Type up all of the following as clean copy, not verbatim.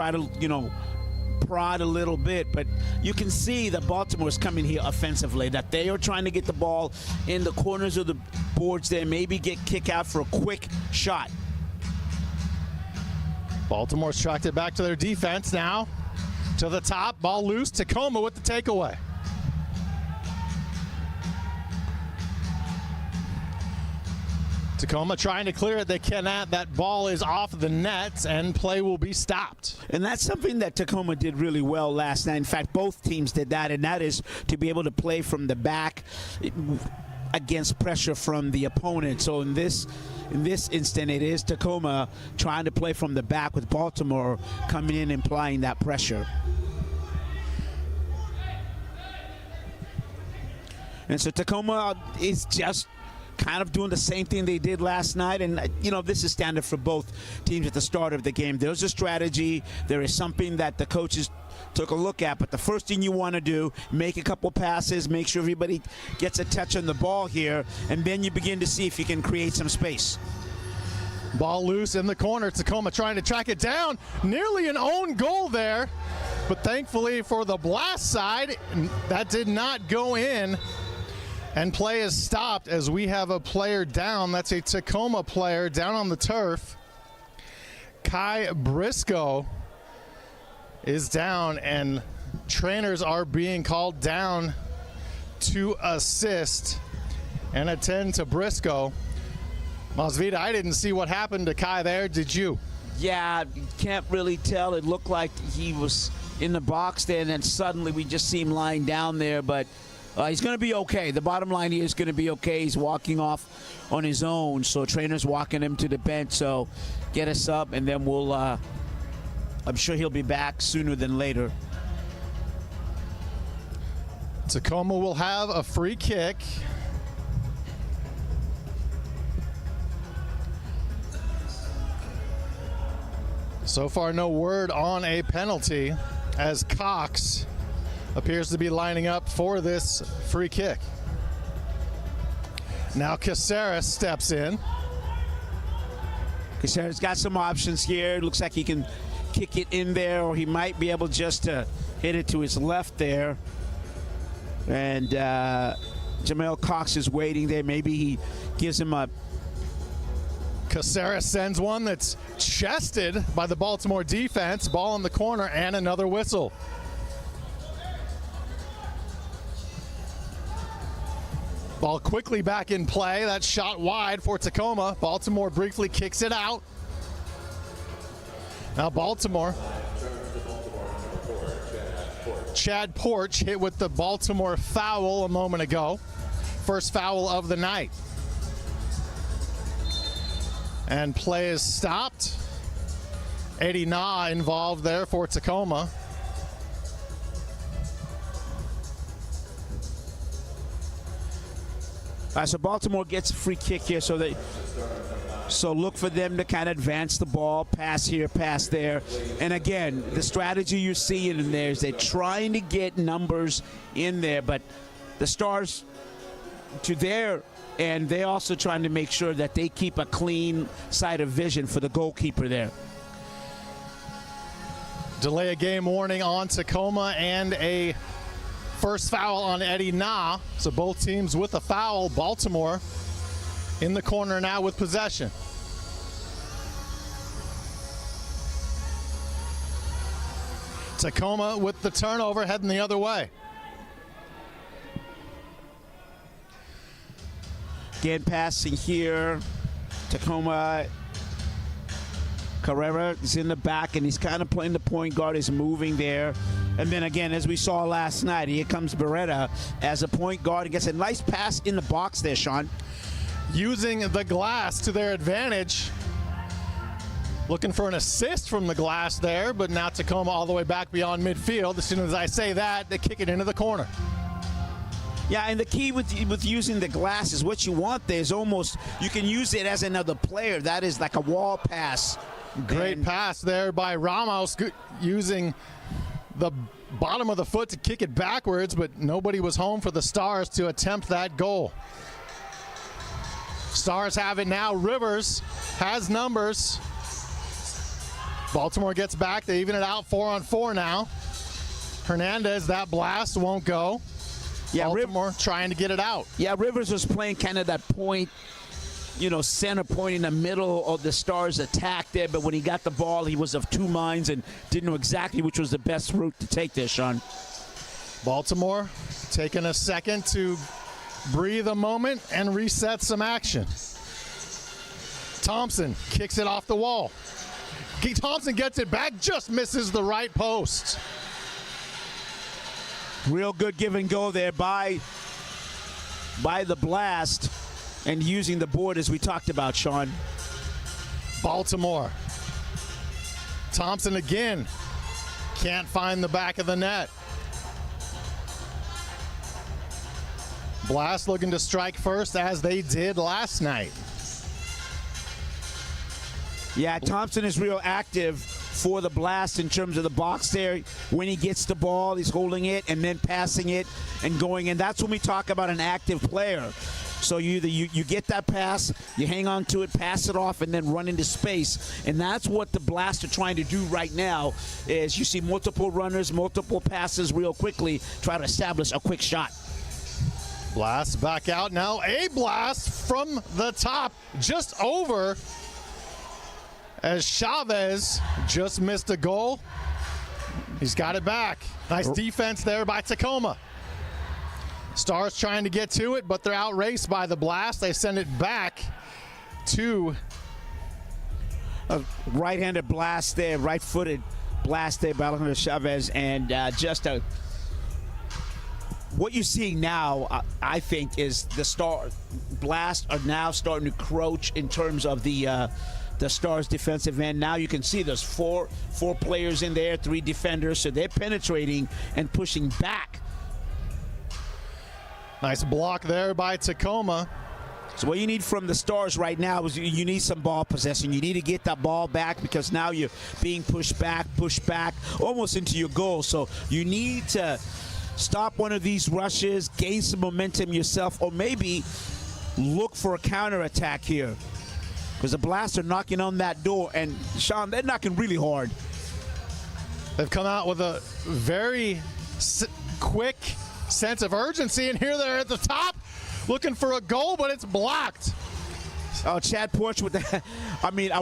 try to, prod a little bit, but you can see that Baltimore is coming here offensively, that they are trying to get the ball in the corners of the boards there, maybe get kick out for a quick shot. Baltimore's tracked it back to their defense now. To the top, ball loose, Tacoma with the takeaway. Tacoma trying to clear it. They cannot. That ball is off the nets, and play will be stopped. And that's something that Tacoma did really well last night. In fact, both teams did that, and that is to be able to play from the back against pressure from the opponent. So in this instant, it is Tacoma trying to play from the back with Baltimore coming in and applying that pressure. And so Tacoma is just kind of doing the same thing they did last night. And, this is standard for both teams at the start of the game. There's a strategy. There is something that the coaches took a look at. But the first thing you want to do, make a couple passes, make sure everybody gets a touch on the ball here, and then you begin to see if you can create some space. Ball loose in the corner. Tacoma trying to track it down. Nearly an own goal there. But thankfully for the blast side, that did not go in. And play is stopped as we have a player down. That's a Tacoma player down on the turf. Kai Briscoe is down, and trainers are being called down to assist and attend to Briscoe. Masvita, I didn't see what happened to Kai there. Did you? Yeah, can't really tell. It looked like he was in the box there, and then suddenly we just see him lying down there, but he's going to be okay. The bottom line here is going to be okay. He's walking off on his own, so trainer's walking him to the bench. So get us up, and then we'll I'm sure he'll be back sooner than later. Tacoma will have a free kick. So far, no word on a penalty, as Cox appears to be lining up for this free kick. Now Caceres steps in. Caceres got some options here. Looks like he can kick it in there, or he might be able just to hit it to his left there. And Jamel Cox is waiting there. Maybe he gives him a... Caceres sends one that's chested by the Baltimore defense. Ball in the corner and another whistle. Ball quickly back in play. That shot wide for Tacoma. Baltimore briefly kicks it out. Now Baltimore. Chad Porch hit with the Baltimore foul a moment ago. First foul of the night. And play is stopped. Eddie Na involved there for Tacoma. So Baltimore gets a free kick here, so look for them to kind of advance the ball, pass here, pass there. And again, the strategy you're seeing in there is they're trying to get numbers in there, but the Stars, to their end, they're also trying to make sure that they keep a clean sight of vision for the goalkeeper there. Delay a game warning on Tacoma and a first foul on Eddie Na. So both teams with a foul. Baltimore in the corner now with possession. Tacoma with the turnover, heading the other way. Again, passing here. Tacoma. Carrera is in the back, and he's kind of playing the point guard. He's moving there. And then again, as we saw last night, here comes Beretta as a point guard. He gets a nice pass in the box there, Sean. Using the glass to their advantage. Looking for an assist from the glass there, but now Tacoma all the way back beyond midfield. As soon as I say that, they kick it into the corner. Yeah, and the key with using the glass is what you want there is almost, you can use it as another player. That is like a wall pass. Great pass there by Ramos, using the bottom of the foot to kick it backwards, but nobody was home for the Stars to attempt that goal. Stars have it now. Rivers has numbers. Baltimore gets back. They even it out 4-on-4 now. Hernandez, that blast won't go. Yeah, Baltimore trying to get it out. Yeah, Rivers was playing kind of that point, center point in the middle of the Stars' attack there, but when he got the ball, he was of two minds and didn't know exactly which was the best route to take there, Sean. Baltimore taking a second to breathe a moment and reset some action. Thompson kicks it off the wall. Thompson gets it back, just misses the right post. Real good give and go there by the Blast and using the board as we talked about, Sean. Baltimore. Thompson again. Can't find the back of the net. Blast looking to strike first as they did last night. Yeah, Thompson is real active for the Blast in terms of the box there. When he gets the ball, he's holding it and then passing it and going in. That's when we talk about an active player. So you get that pass, you hang on to it, pass it off, and then run into space. And that's what the Blast are trying to do right now is you see multiple runners, multiple passes real quickly, try to establish a quick shot. Blast back out now. A blast from the top, just over, as Chavez just missed a goal. He's got it back. Nice defense there by Tacoma. Stars trying to get to it, but they're outraced by the Blast. They send it back to a right-handed blast there, right-footed blast there by Alejandro Chavez, and what you're seeing now, I think, is the Blast are now starting to crouch in terms of the Stars' defensive end. Now you can see there's four players in there, 3 defenders, so they're penetrating and pushing back. Nice block there by Tacoma. So what you need from the Stars right now is you need some ball possession. You need to get that ball back because now you're being pushed back, almost into your goal. So you need to stop one of these rushes, gain some momentum yourself, or maybe look for a counterattack here. Because the Blast are knocking on that door, and Sean, they're knocking really hard. They've come out with a very quick sense of urgency, and here they're at the top looking for a goal, but it's blocked. Oh, Chad Porch with a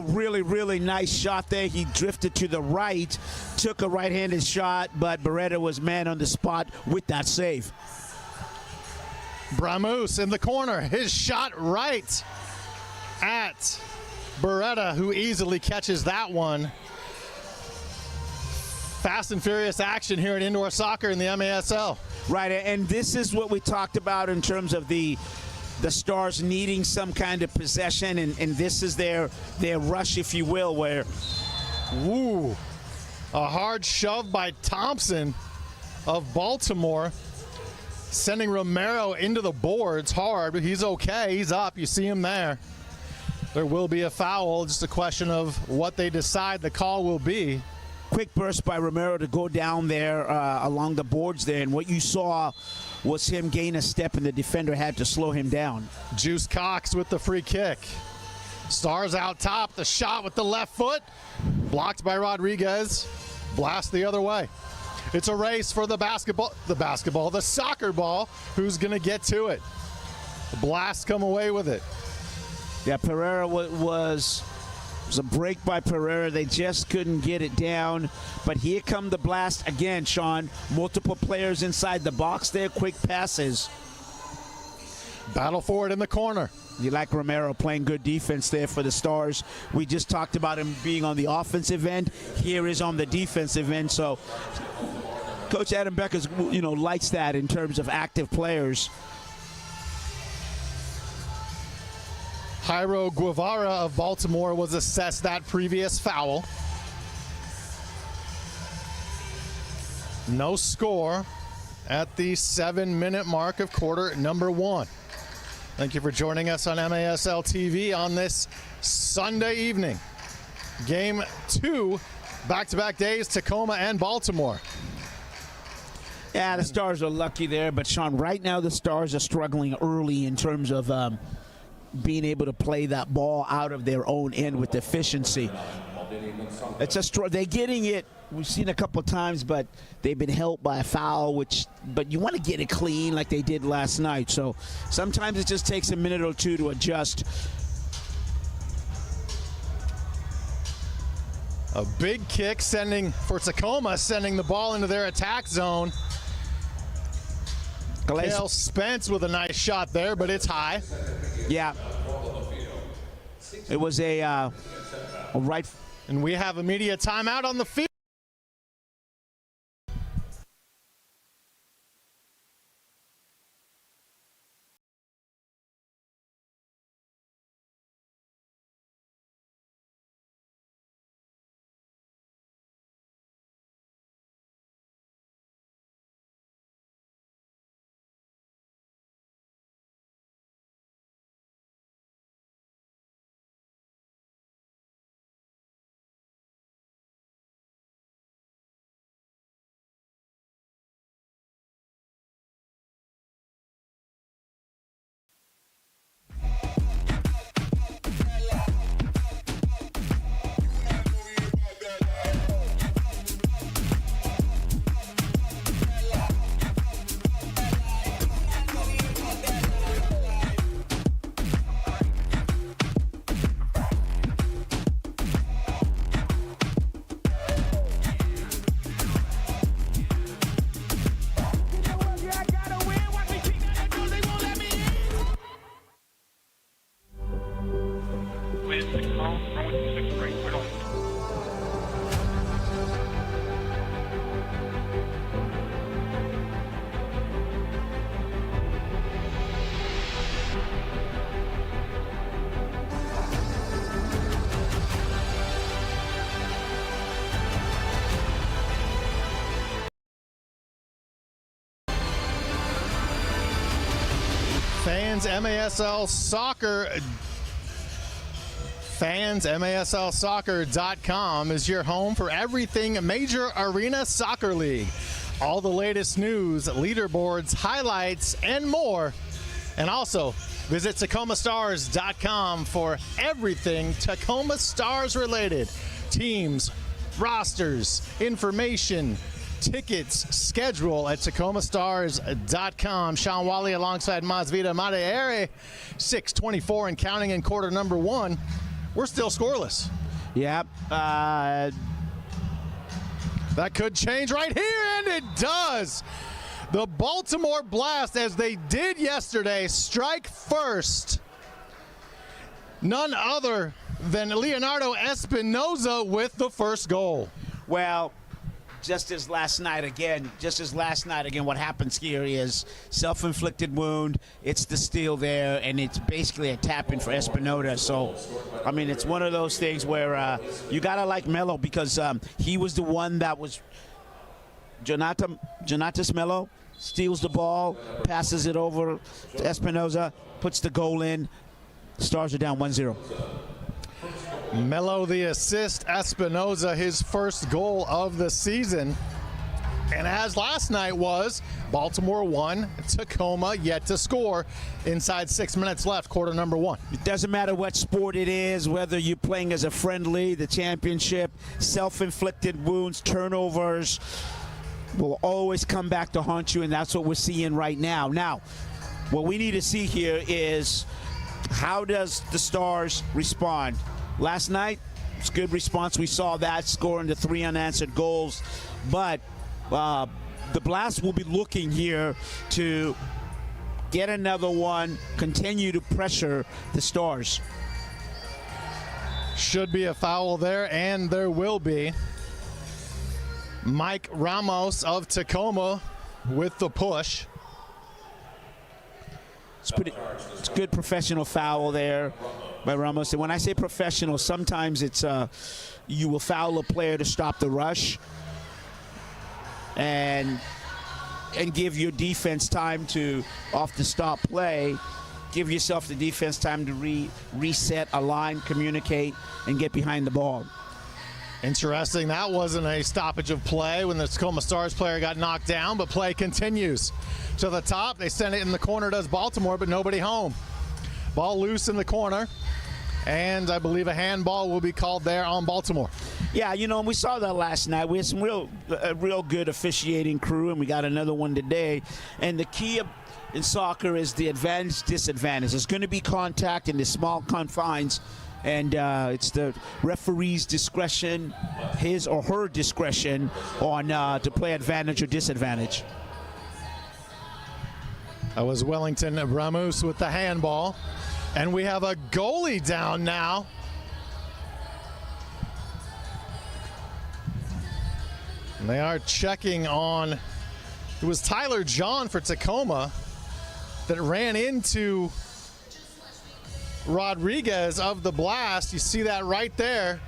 really, really nice shot there. He drifted to the right, took a right-handed shot, but Beretta was man on the spot with that save. Bramus in the corner, his shot right at Beretta, who easily catches that one. Fast and furious action here in indoor soccer in the MASL. Right, and this is what we talked about in terms of the Stars needing some kind of possession, and this is their rush, if you will, where a hard shove by Thompson of Baltimore, sending Romero into the boards hard, but he's okay. He's up. You see him there. There will be a foul. Just a question of what they decide the call will be. Quick burst by Romero to go down there along the boards there, and what you saw was him gain a step, and the defender had to slow him down. Juice Cox with the free kick. Stars out top. The shot with the left foot. Blocked by Rodriguez. Blast the other way. It's a race for the soccer ball. Who's going to get to it? The Blast come away with it. Yeah, Pereira was a break by Pereira. They just couldn't get it down. But here come the Blast again, Sean. Multiple players inside the box there. Quick passes. Battle for it in the corner. You like Romero playing good defense there for the Stars. We just talked about him being on the offensive end. Here is on the defensive end. So Coach Adam Becker, likes that in terms of active players. Jairo Guevara of Baltimore was assessed that previous foul. No score at the 7-minute mark of quarter number 1. Thank you for joining us on MASL TV on this Sunday evening. Game 2, back-to-back days, Tacoma and Baltimore. Yeah, the Stars are lucky there, but Sean, right now the Stars are struggling early in terms of being able to play that ball out of their own end with efficiency. It's they're getting it. We've seen a couple of times, but they've been helped by a foul. But you want to get it clean like they did last night. So sometimes it just takes a minute or two to adjust. A big kick for Tacoma, sending the ball into their attack zone. Cale Spence with a nice shot there, but it's high. Yeah. It was a right. And we have immediate timeout on the field. FansMASLsoccer.com is your home for everything Major Arena Soccer League. All the latest news, leaderboards, highlights, and more. And also, visit TacomaStars.com for everything Tacoma Stars related. Teams, rosters, information, tickets, schedule at TacomaStars.com. Sean Wally alongside Masvita Madeire. 6:24 and counting in quarter number one. We're still scoreless. Yep. That could change right here, and it does. The Baltimore Blast, as they did yesterday, strike first. None other than Leonardo Espinoza with the first goal. Well, just as last night again, what happens here is self-inflicted wound. It's the steal there, and it's basically a tap-in for Espinoza. So, I mean, it's one of those things where you got to like Melo because he was the one that was Jonatas Melo steals the ball, passes it over to Espinoza, puts the goal in. Stars are down 1-0. Melo the assist, Espinoza his first goal of the season. And as last night was, Baltimore won, Tacoma yet to score inside 6 minutes left, quarter number one. It doesn't matter what sport it is, whether you're playing as a friendly, the championship, self-inflicted wounds, turnovers will always come back to haunt you, and that's what we're seeing right now. Now, what we need to see here is how does the Stars respond? Last night, it's a good response. We saw that, scoring the 3 unanswered goals. But the Blast will be looking here to get another one, continue to pressure the Stars. Should be a foul there, and there will be. Mike Ramos of Tacoma with the push. It's good professional foul there by Ramos. And when I say professional, sometimes it's you will foul a player to stop the rush and give your defense time to, off the stop play, give yourself the defense time to reset, align, communicate, and get behind the ball. Interesting. That wasn't a stoppage of play when the Tacoma Stars player got knocked down, but play continues. To the top, they send it in the corner, does Baltimore, but nobody home. Ball loose in the corner. And I believe a handball will be called there on Baltimore. Yeah, we saw that last night. We had some real good officiating crew, and we got another one today. And the key in soccer is the advantage, disadvantage. There's going to be contact in the small confines, and it's the referee's discretion, his or her discretion, on to play advantage or disadvantage. That was Wellington Ramus with the handball. And we have a goalie down now. And they are checking on, it was Tyler John for Tacoma that ran into Rodriguez of the Blast. You see that right there.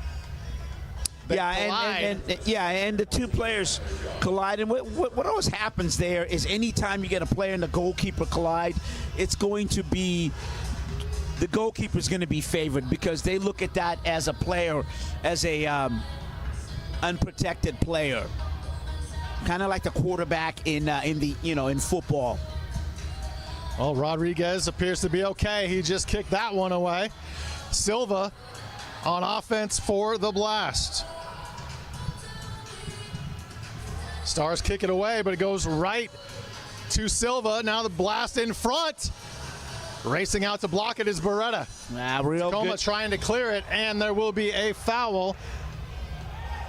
And the two players collide. And what always happens there is anytime you get a player and the goalkeeper collide, it's going to be, the goalkeeper is going to be favored because they look at that as a player, as a unprotected player, kind of like the quarterback in football. Well, Rodriguez appears to be okay. He just kicked that one away. Silva on offense for the Blast. Stars kick it away, but it goes right to Silva. Now the Blast in front. Racing out to block it is Beretta. Tacoma trying to clear it, and there will be a foul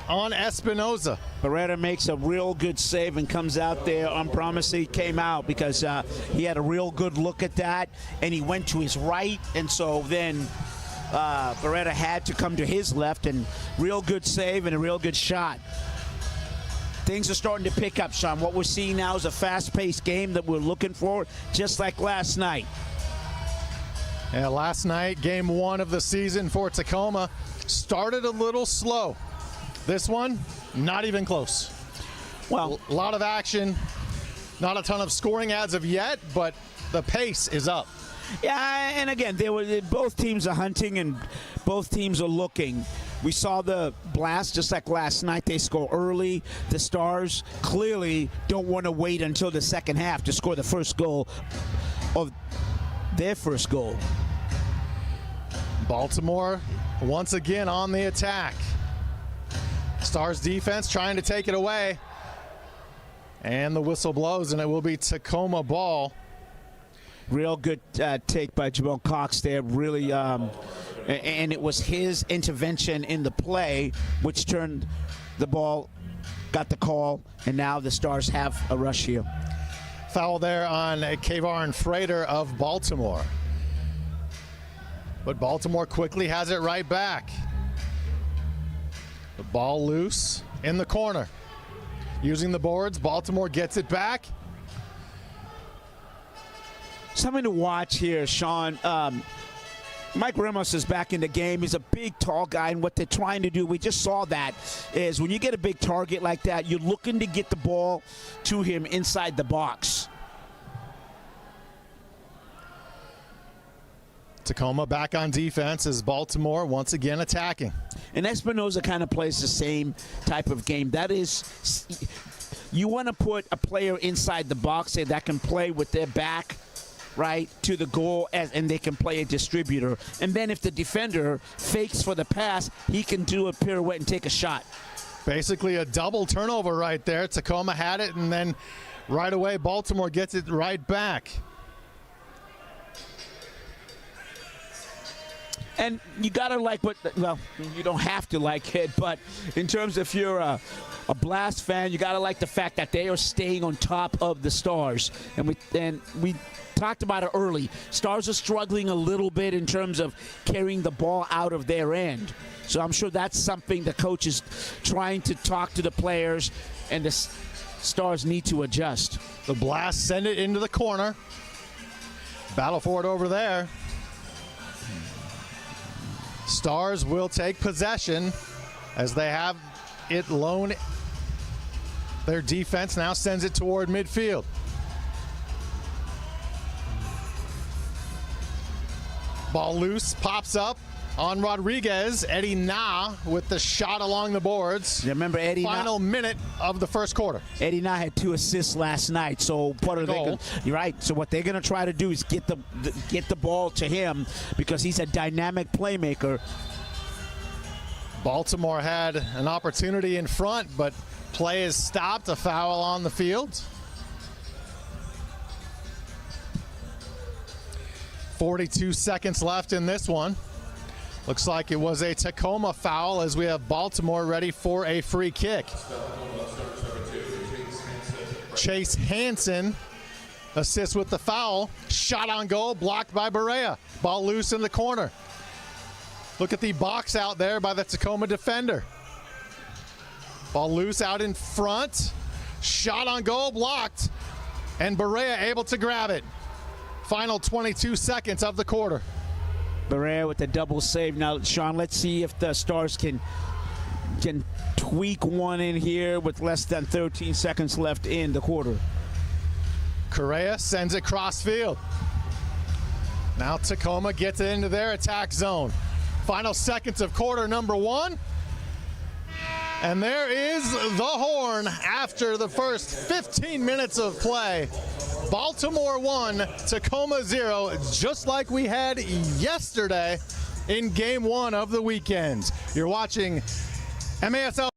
on Espinoza. Beretta makes a real good save and comes out there unpromising. Came out because he had a real good look at that, and he went to his right, and so then Beretta had to come to his left, and real good save and a real good shot. Things are starting to pick up, Sean. What we're seeing now is a fast-paced game that we're looking for, just like last night. Yeah, last night, game one of the season for Tacoma started a little slow. This one, not even close. Well, a lot of action, not a ton of scoring as of yet, but the pace is up. Yeah, and again, both teams are hunting and both teams are looking. We saw the Blast, just like last night, they score early. The Stars clearly don't want to wait until the second half to score the first goal of their first goal. Baltimore once again on the attack. Stars defense trying to take it away. And the whistle blows, and it will be Tacoma ball. Real good take by Jamal Cox there, really, and it was his intervention in the play which turned the ball, got the call, and now the Stars have a rush here. Foul there on Kayvon Frater of Baltimore. But Baltimore quickly has it right back. The ball loose in the corner. Using the boards, Baltimore gets it back. Something to watch here, Sean. Mike Ramos is back in the game. He's a big, tall guy, and what they're trying to do, we just saw that, is when you get a big target like that, you're looking to get the ball to him inside the box. Tacoma back on defense as Baltimore once again attacking. And Espinoza kind of plays the same type of game. That is, you want to put a player inside the box that can play with their back right to the goal, and they can play a distributor. And then if the defender fakes for the pass, he can do a pirouette and take a shot. Basically a double turnover right there. Tacoma had it, and then right away Baltimore gets it right back. And you got to like well, you don't have to like it, but in terms of if you're a Blast fan, you got to like the fact that they are staying on top of the Stars. And we talked about it early. Stars are struggling a little bit in terms of carrying the ball out of their end. So I'm sure that's something the coach is trying to talk to the players, and the Stars need to adjust. The Blast send it into the corner. Battle for it over there. Stars will take possession as they have it low. Their defense now sends it toward midfield. Ball loose, pops up, on Rodriguez. Eddie Na with the shot along the boards. Remember Eddie Final minute of the first quarter. Eddie Na had 2 assists last night, so you're right. So what they're going to try to do is get the ball to him because he's a dynamic playmaker. Baltimore had an opportunity in front, but play is stopped. A foul on the field. 42 seconds left in this one. Looks like it was a Tacoma foul as we have Baltimore ready for a free kick. Chase Hansen assists with the foul. Shot on goal, blocked by Barea. Ball loose in the corner. Look at the box out there by the Tacoma defender. Ball loose out in front. Shot on goal, blocked. And Barea able to grab it. Final 22 seconds of the quarter. Barea with the double save. Now, Sean, let's see if the Stars can tweak one in here with less than 13 seconds left in the quarter. Correa sends it cross field. Now Tacoma gets it into their attack zone. Final seconds of quarter number 1. And there is the horn after the first 15 minutes of play. Baltimore 1, Tacoma 0, just like we had yesterday in Game 1 of the weekend. You're watching MASL.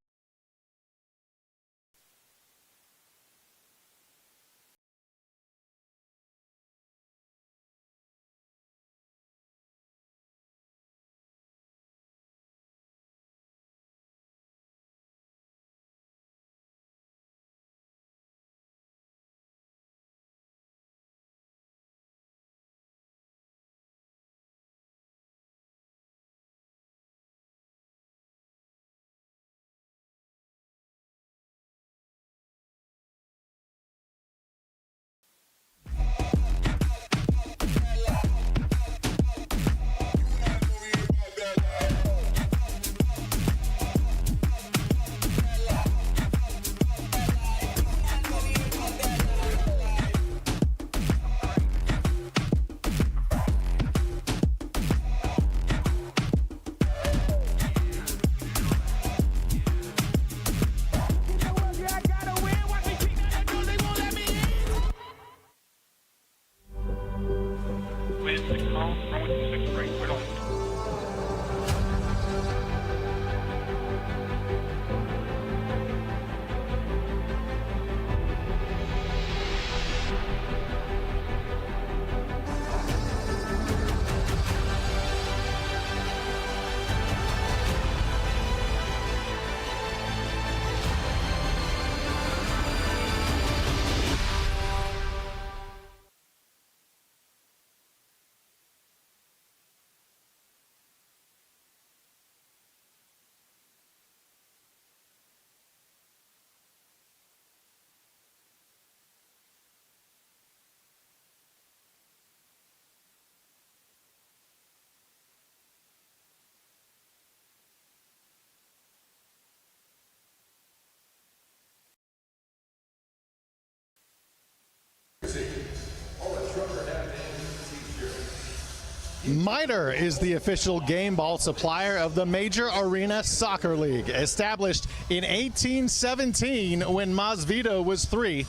MITRE is the official game ball supplier of the Major Arena Soccer League. Established in 1817 when Masvidal was 3,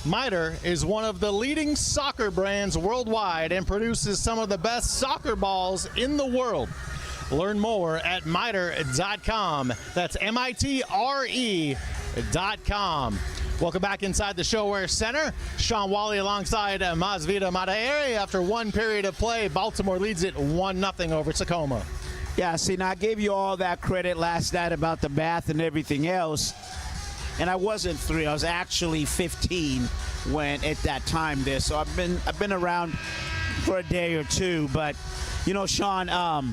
MITRE is one of the leading soccer brands worldwide and produces some of the best soccer balls in the world. Learn more at mitre.com. That's MITRE.com. Welcome back inside the ShoWare Center. Sean Wally alongside Masvidal Madaere. After one period of play, Baltimore leads it 1-0 over Tacoma. Yeah, see, now I gave you all that credit last night about the bath and everything else, and I wasn't 3. I was actually 15 when at that time there. So I've been around for a day or two, but you know, Sean, I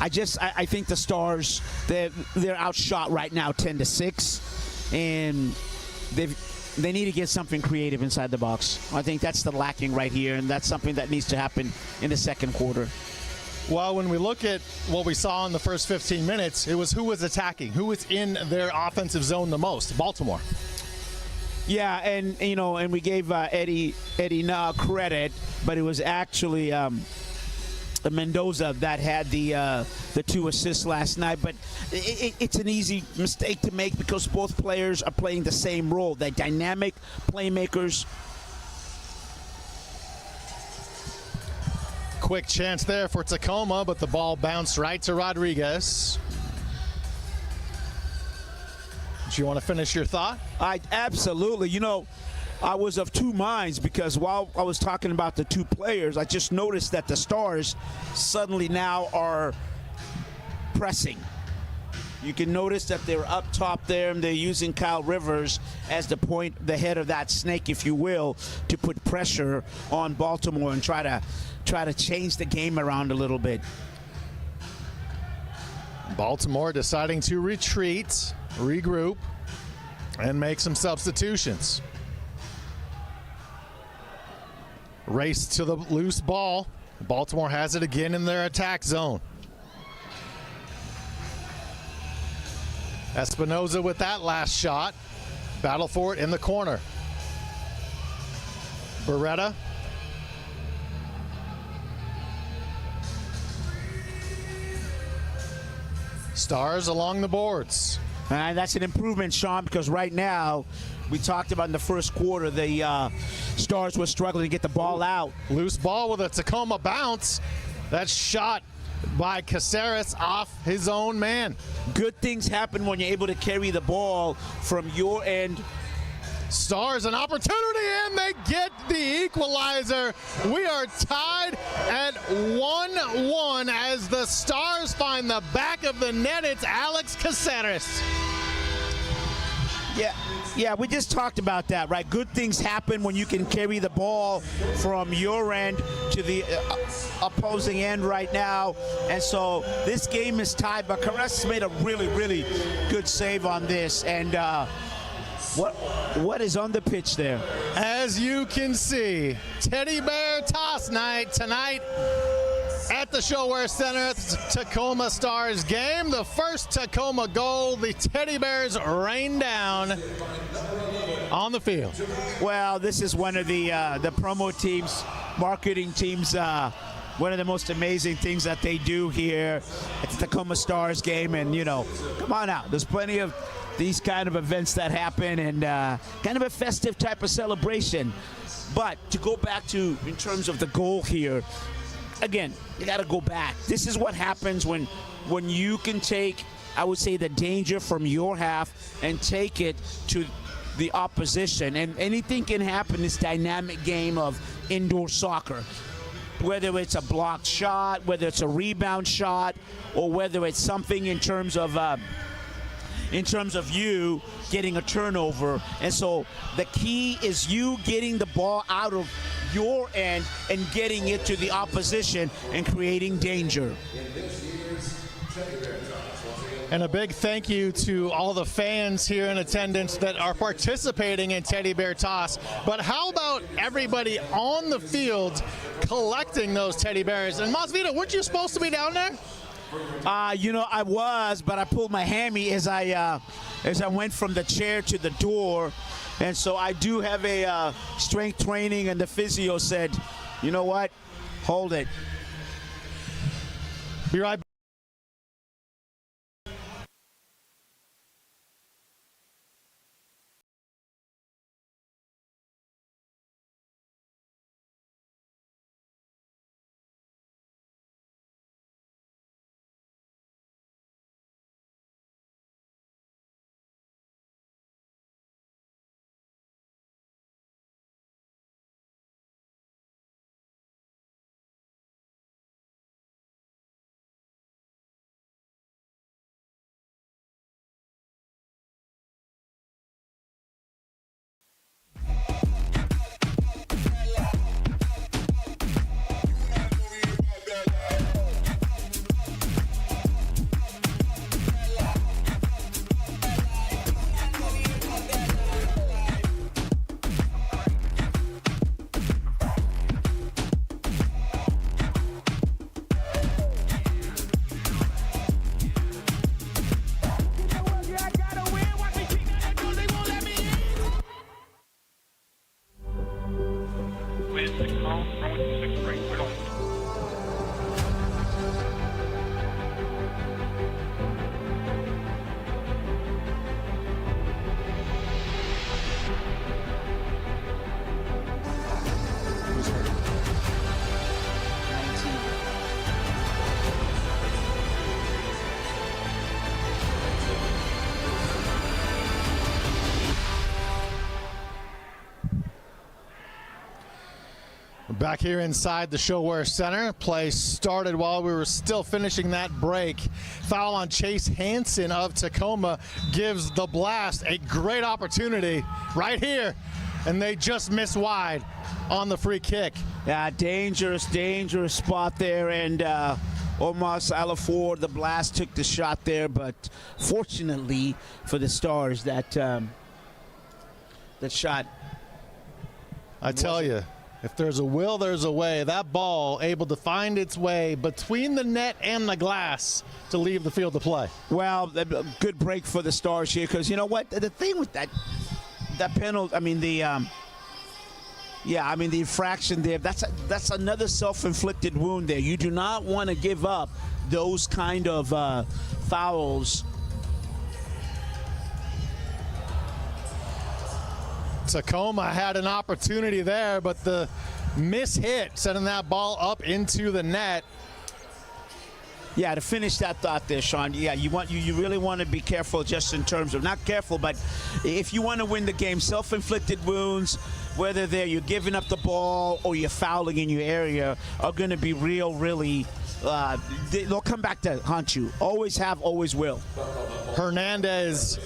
think the Stars, they're outshot right now 10-6, and they need to get something creative inside the box. I think that's the lacking right here, and that's something that needs to happen in the second quarter. Well, when we look at what we saw in the first 15 minutes, it was who was attacking, who was in their offensive zone the most. Baltimore. Yeah, and you know, and we gave Eddie Na credit, but it was actually Mendoza that had the 2 assists last night, but it's an easy mistake to make because both players are playing the same role. They're dynamic playmakers. Quick chance there for Tacoma, but the ball bounced right to Rodriguez. Do you want to finish your thought? Absolutely. You know, I was of two minds because while I was talking about the two players, I just noticed that the Stars suddenly now are pressing. You can notice that they're up top there and they're using Kyle Rivers as the head of that snake, if you will, to put pressure on Baltimore and try to change the game around a little bit. Baltimore deciding to retreat, regroup, and make some substitutions. Race to the loose ball. Baltimore has it again in their attack zone. Espinoza with that last shot. Battle for it in the corner. Beretta. Stars along the boards. And that's an improvement, Sean, because right now, we talked about in the first quarter, the Stars were struggling to get the ball out. Loose ball with a Tacoma bounce. That shot by Caceres off his own man. Good things happen when you're able to carry the ball from your end. Stars an opportunity, and they get the equalizer. We are tied at 1-1 as the Stars find the back of the net. It's Alex Caceres. Yeah, we just talked about that, right? Good things happen when you can carry the ball from your end to the opposing end right now. And so this game is tied, but Caceres made a really, really good save on this. And what is on the pitch there? As you can see, Teddy Bear Toss Night tonight at the ShoWare Center, Tacoma Stars game. The first Tacoma goal, the Teddy Bears rain down on the field. Well, this is one of the promo teams, marketing teams, one of the most amazing things that they do here at the Tacoma Stars game. And, you know, come on out. There's plenty of these kind of events that happen and kind of a festive type of celebration. But to go back to, in terms of the goal here, again, you got to go back. This is what happens when you can take, I would say, the danger from your half and take it to the opposition. And anything can happen in this dynamic game of indoor soccer. Whether it's a blocked shot, whether it's a rebound shot, or whether it's something in terms of you getting a turnover. And so the key is you getting the ball out of your end and getting it to the opposition and creating danger. And a big thank you to all the fans here in attendance that are participating in Teddy Bear Toss. But how about everybody on the field collecting those teddy bears? And Masvidal, weren't you supposed to be down there? You know, I was, but I pulled my hammy as I went from the chair to the door. And so I do have a strength training, and the physio said, you know what, hold it. Be right back. Back here inside the ShoWare Center. Play started while we were still finishing that break. Foul on Chase Hansen of Tacoma gives the Blast a great opportunity right here, and they just miss wide on the free kick. Yeah, dangerous spot there, and Omar Salaford, the Blast, took the shot there, but fortunately for the Stars, that shot. I tell you, if there's a will, there's a way. That ball able to find its way between the net and the glass to leave the field to play. Well, a good break for the Stars here, because you know what? The thing with that penalty, I mean, the infraction there, that's another self-inflicted wound there. You do not want to give up those kind of fouls. Tacoma had an opportunity there, but the mishit sending that ball up into the net. Yeah, to finish that thought there, Sean. Yeah, you really want to be careful, just in terms of, not careful, but if you want to win the game, self-inflicted wounds, whether you're giving up the ball or you're fouling in your area, are going to be really. They'll come back to haunt you. Always have, always will. Hernandez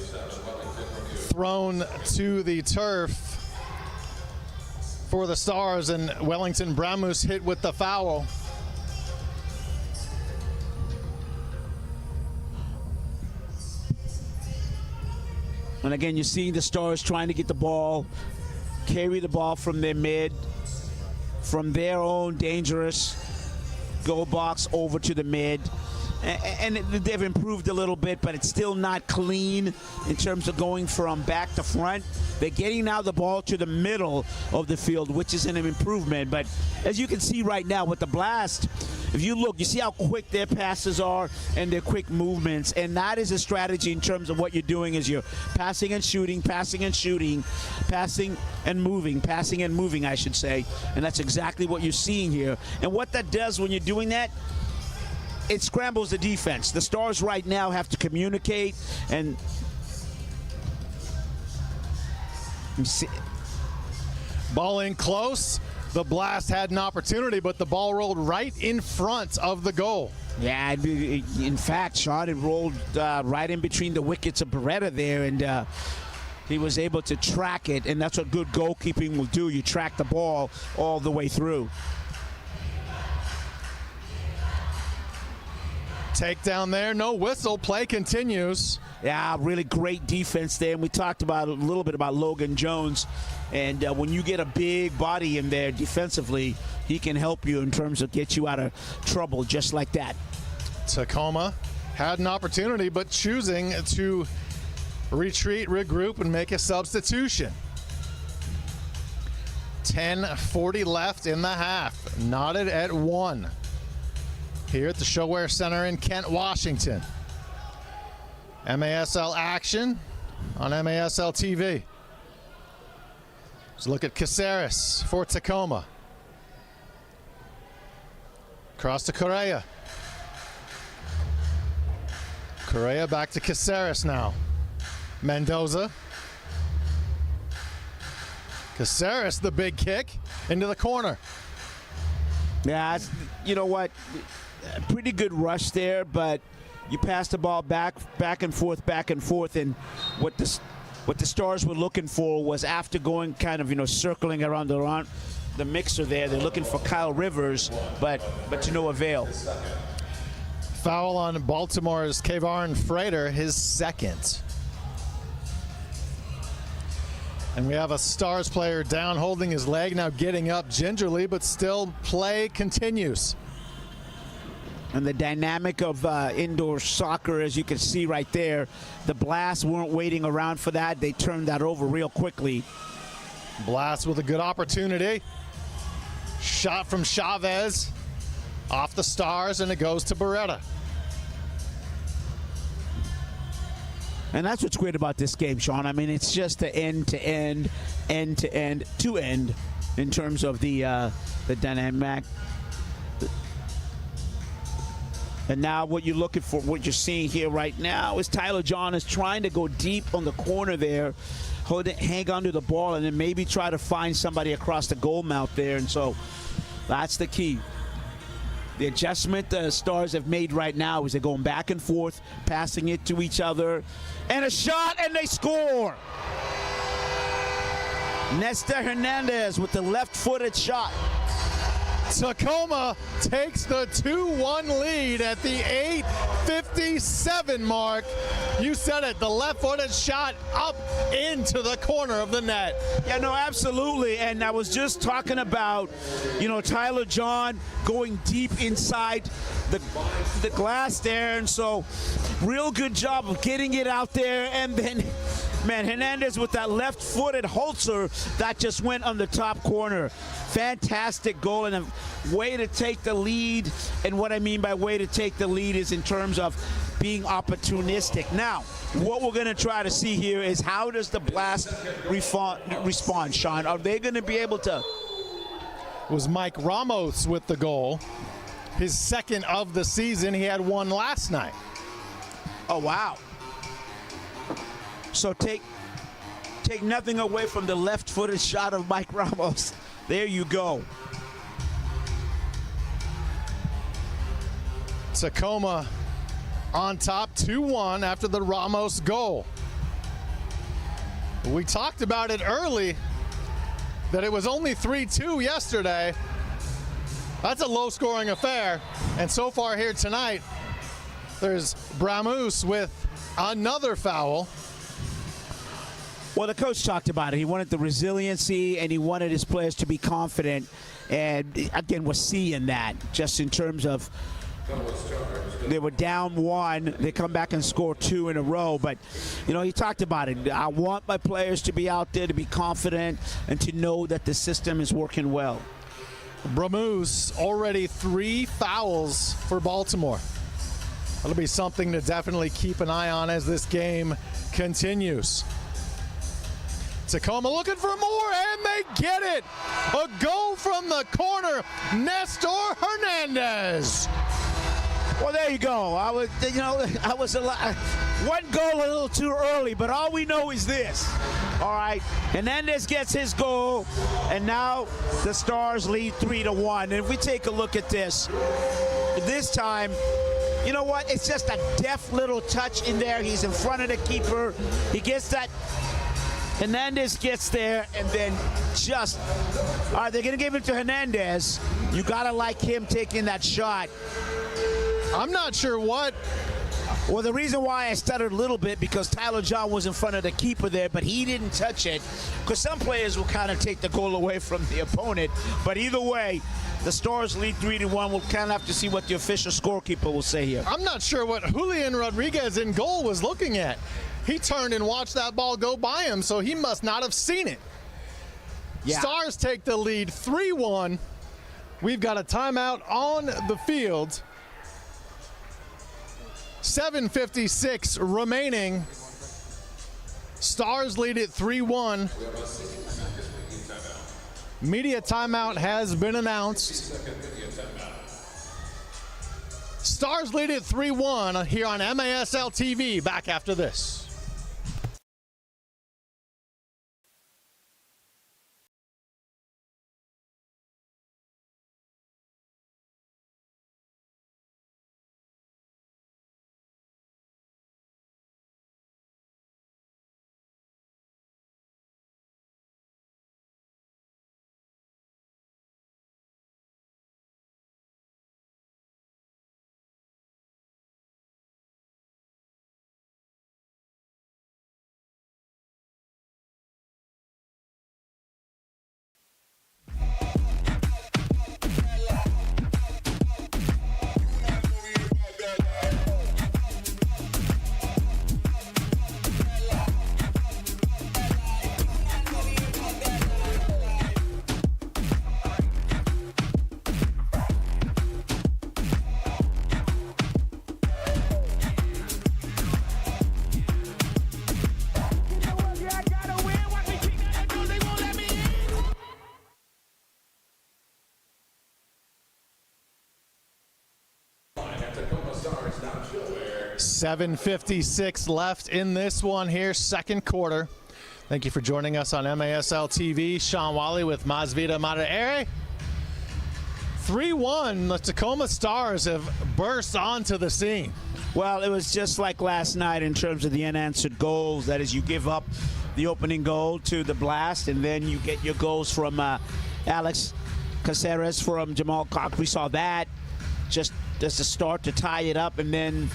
thrown to the turf for the Stars, and Wellington Bramus hit with the foul. And again, you're seeing the Stars trying to get the ball, carry the ball from their mid, from their own dangerous goal box over to the mid. And they've improved a little bit, but it's still not clean in terms of going from back to front. They're getting now the ball to the middle of the field, which is an improvement. But as you can see right now with the Blast, if you look, you see how quick their passes are and their quick movements. And that is a strategy in terms of what you're doing, is you're passing and shooting, passing and shooting, passing and moving, I should say. And that's exactly what you're seeing here. And what that does when you're doing that, it scrambles the defense. The Stars right now have to communicate and see. Ball in close. The Blast had an opportunity, but the ball rolled right in front of the goal. Yeah, in fact, Sean, it rolled right in between the wickets of Beretta there, and he was able to track it, and that's what good goalkeeping will do. You track the ball all the way through. Takedown there, no whistle, play continues. Yeah, really great defense there. And we talked about a little bit about Logan Jones. And when you get a big body in there defensively, he can help you in terms of get you out of trouble just like that. Tacoma had an opportunity, but choosing to retreat, regroup, and make a substitution. 10:40 left in the half. Knotted at 1. Here at the ShoWare Center in Kent, Washington. MASL action on MASL TV. Let's look at Caceres for Tacoma. Cross to Correa. Correa back to Caceres now. Mendoza. Caceres, the big kick into the corner. Yeah, you know what? Pretty good rush there, but you pass the ball back and forth, and what the Stars were looking for was, after going kind of, circling around the mixer there, they're looking for Kyle Rivers, but to no avail. Foul on Baltimore's Kevon Frater, his second. And we have a Stars player down, holding his leg, now getting up gingerly, but still play continues. And the dynamic of indoor soccer, as you can see right there, the Blast weren't waiting around for that. They turned that over real quickly. Blast with a good opportunity. Shot from Chavez off the Stars, and it goes to Beretta. And that's what's great about this game, Sean. I mean, it's just the end-to-end in terms of the dynamic. And now what you're looking for, what you're seeing here right now, is Tyler John is trying to go deep on the corner there, hang on to the ball, and then maybe try to find somebody across the goal mouth there. And so That's the key. The adjustment the Stars have made right now is they're going back and forth, passing it to each other, and a shot, and they score. Nestor Hernandez with the left-footed shot. Tacoma takes the 2-1 lead at the 8:57 mark. You said it, the left-footed shot up into the corner of the net. Yeah, no, absolutely. And I was just talking about, Tyler John going deep inside the glass there. And so real good job of getting it out there. And then, man, Hernandez with that left-footed Holzer that just went on the top corner. Fantastic goal and a way to take the lead. And what I mean by way to take the lead is in terms of being opportunistic. Now, what we're going to try to see here is how does the Blast respond, Sean? Are they going to be able to? It was Mike Ramos with the goal. His second of the season. He had one last night. Oh, wow. So take nothing away from the left-footed shot of Mike Ramos. There you go. Tacoma on top 2-1 after the Ramos goal. We talked about it early that it was only 3-2 yesterday. That's a low-scoring affair. And so far here tonight, there's Bramus with another foul. Well, the coach talked about it. He wanted the resiliency, and he wanted his players to be confident. And, again, we're seeing that just in terms of they were down 1. They come back and score 2 in a row. But, he talked about it. I want my players to be out there, to be confident, and to know that the system is working well. Bramus already 3 fouls for Baltimore. That'll be something to definitely keep an eye on as this game continues. Tacoma looking for more, and they get it. A goal from the corner, Nestor Hernandez. Well, there you go. I was one goal a little too early, but all we know is this. All right, Hernandez gets his goal, and now the Stars lead 3-1. And if we take a look at this time, you know what? It's just a deft little touch in there. He's in front of the keeper. He gets that. Hernandez gets there, and then just, all right, they're going to give it to Hernandez. You got to like him taking that shot. I'm not sure what. Well, the reason why I stuttered a little bit because Tyler John was in front of the keeper there, but he didn't touch it. Because some players will kind of take the goal away from the opponent. But either way, the Stars lead 3-1. We'll kind of have to see what the official scorekeeper will say here. I'm not sure what Julian Rodriguez in goal was looking at. He turned and watched that ball go by him, so he must not have seen it. Yeah. Stars take the lead 3-1. We've got a timeout on the field. 7:56 remaining. Stars lead it 3-1. Media timeout has been announced. Stars lead it 3-1 here on MASL TV. Back after this. .56 left in this one here, second quarter. Thank you for joining us on MASL TV. Sean Wally with Masvida Madere. 3-1, the Tacoma Stars have burst onto the scene. Well, it was just like last night in terms of the unanswered goals. That is, you give up the opening goal to the Blast, and then you get your goals from Alex Caceres, from Jamal Cox. We saw that just as a start to tie it up, and then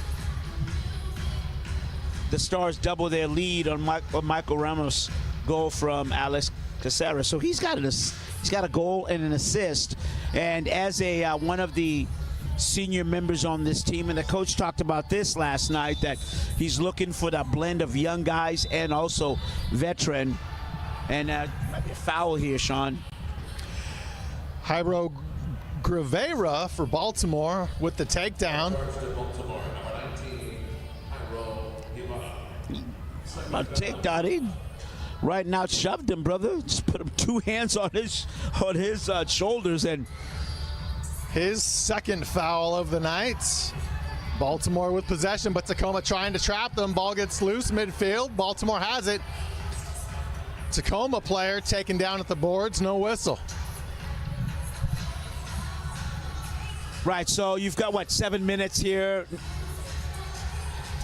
the Stars double their lead on Michael Ramos' goal from Alex Caceres. So he's got a goal and an assist. And as one of the senior members on this team, and the coach talked about this last night, that he's looking for that blend of young guys and also veteran. And might be a foul here, Sean. Jairo Grivera for Baltimore with the takedown. My takedown, he right now shoved him, brother. Just put him two hands on his shoulders, and his second foul of the night. Baltimore with possession, but Tacoma trying to trap them. Ball gets loose midfield. Baltimore has it. Tacoma player taken down at the boards, no whistle. Right, so you've got, what, 7 minutes here?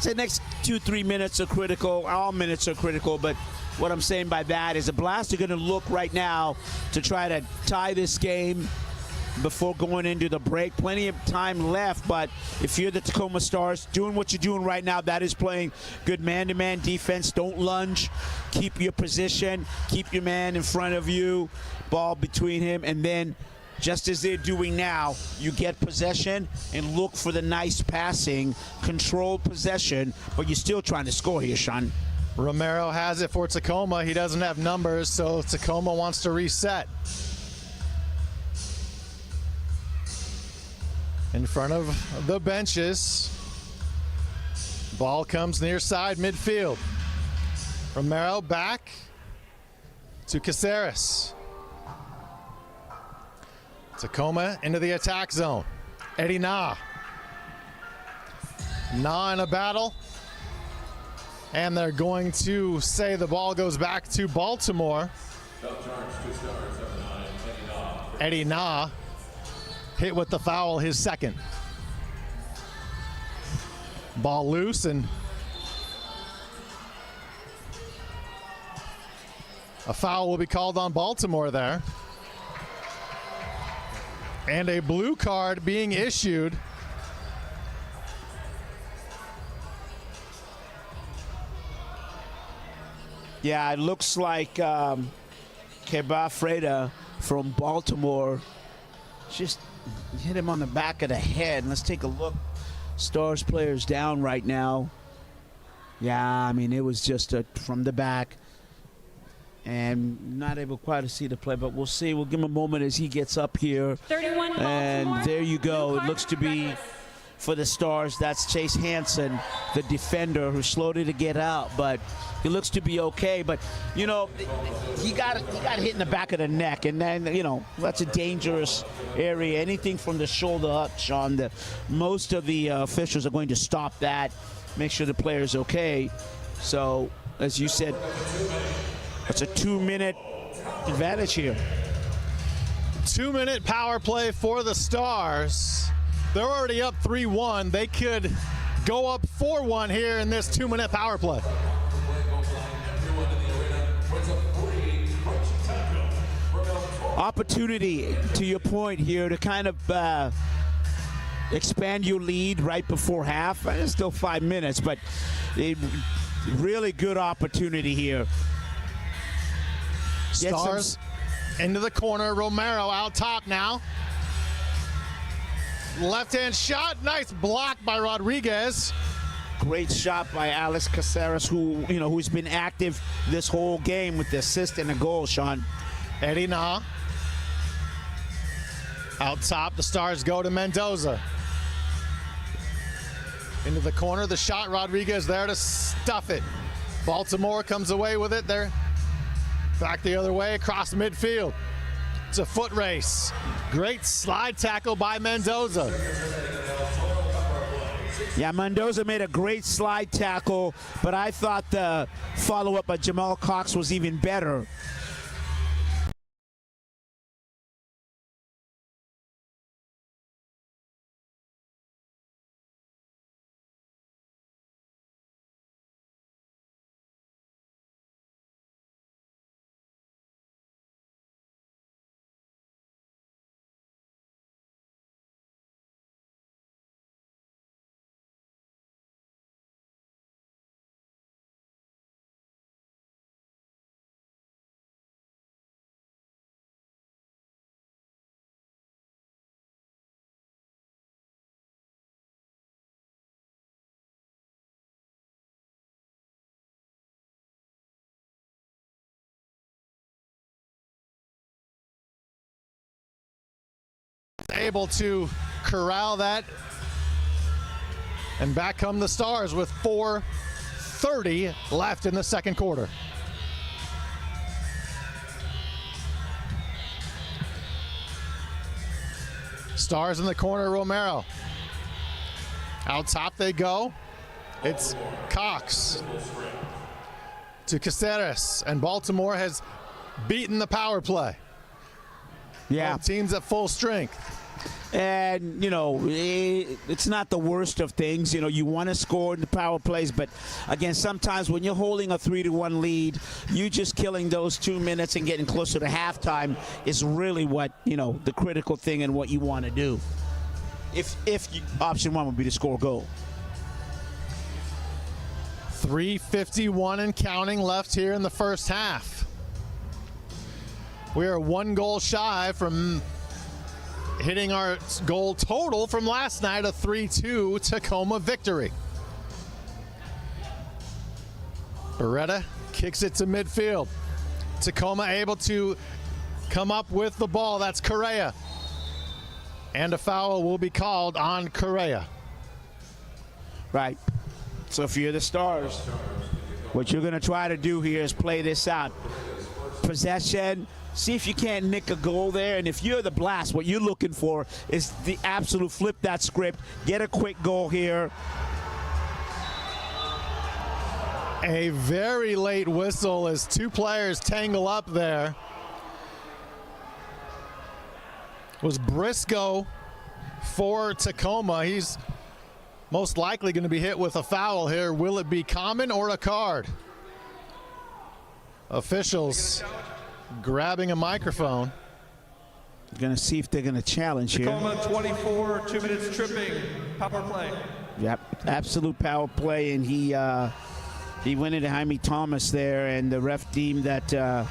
The next 2-3 minutes are critical. All minutes are critical, but what I'm saying by that is the Blast are going to look right now to try to tie this game before going into the break. Plenty of time left, but if you're the Tacoma Stars, doing what you're doing right now, that is playing good man-to-man defense. Don't lunge. Keep your position. Keep your man in front of you. Ball between him, and then just as they're doing now, you get possession and look for the nice passing, controlled possession, but you're still trying to score here, Sean. Romero has it for Tacoma. He doesn't have numbers, so Tacoma wants to reset. In front of the benches. Ball comes near side midfield. Romero back to Caceres. Tacoma into the attack zone. Eddie Na. Na in a battle. And they're going to say the ball goes back to Baltimore. Eddie Na hit with the foul, his second. Ball loose, and a foul will be called on Baltimore there. And a blue card being issued. Yeah, it looks like Keba Freda from Baltimore just hit him on the back of the head. Let's take a look. Stars players down right now. Yeah, I mean, it was just from the back. And not able quite to see the play, but we'll see. We'll give him a moment as he gets up here. 31 and Baltimore. there you go. It looks to be for the Stars. That's Chase Hansen, the defender, who's slow to get out, but he looks to be okay. But you know, he got hit in the back of the neck, and then you know that's a dangerous area. Anything from the shoulder up, Sean. Most of the officials are going to stop that, make sure the player's okay. So, as you said, it's a 2-minute advantage here. 2-minute power play for the Stars. They're already up 3-1. They could go up 4-1 here in this 2-minute power play. Opportunity, to your point here, to kind of expand your lead right before half. It's still 5 minutes, but a really good opportunity here. Stars into the corner. Romero out top now. Left-hand shot. Nice block by Rodriguez. Great shot by Alex Caceres, who's been active this whole game with the assist and the goal, Sean. Eddie Na. Out top, the Stars go to Mendoza. Into the corner, the shot. Rodriguez there to stuff it. Baltimore comes away with it. They're back the other way across midfield. It's a foot race. Great slide tackle by Mendoza. Yeah, Mendoza made a great slide tackle, but I thought the follow-up by Jamal Cox was even better. able to corral that. And back come the Stars with 4:30 left in the second quarter. Stars in the corner, Romero. Out top they go. It's Cox to Caceres, and Baltimore has beaten the power play. Yeah. Both teams at full strength. And, you know, it's not the worst of things. You know, you want to score in the power plays, but, again, sometimes when you're holding a 3-1 lead, you just killing those 2 minutes and getting closer to halftime is really what, you know, the critical thing and what you want to do. If option one would be to score a goal. 3:51 and counting left here in the first half. We are 1 goal shy from hitting our goal total from last night, a 3-2 Tacoma victory. Beretta kicks it to midfield. Tacoma able to come up with the ball. That's Correa. And a foul will be called on Correa. Right. So if you're the Stars, what you're going to try to do here is play this out. Possession. See if you can't nick a goal there. And if you're the Blast, what you're looking for is the absolute flip that script, get a quick goal here. A very late whistle as 2 players tangle up there. Was Briscoe for Tacoma. He's most likely going to be hit with a foul here. Will it be common or a card? Officials grabbing a microphone. Going to see if they're going to challenge here. Tacoma 24, 2 minutes tripping, power play. Yep, absolute power play, and he went into Jaime Thomas there, and the ref deemed that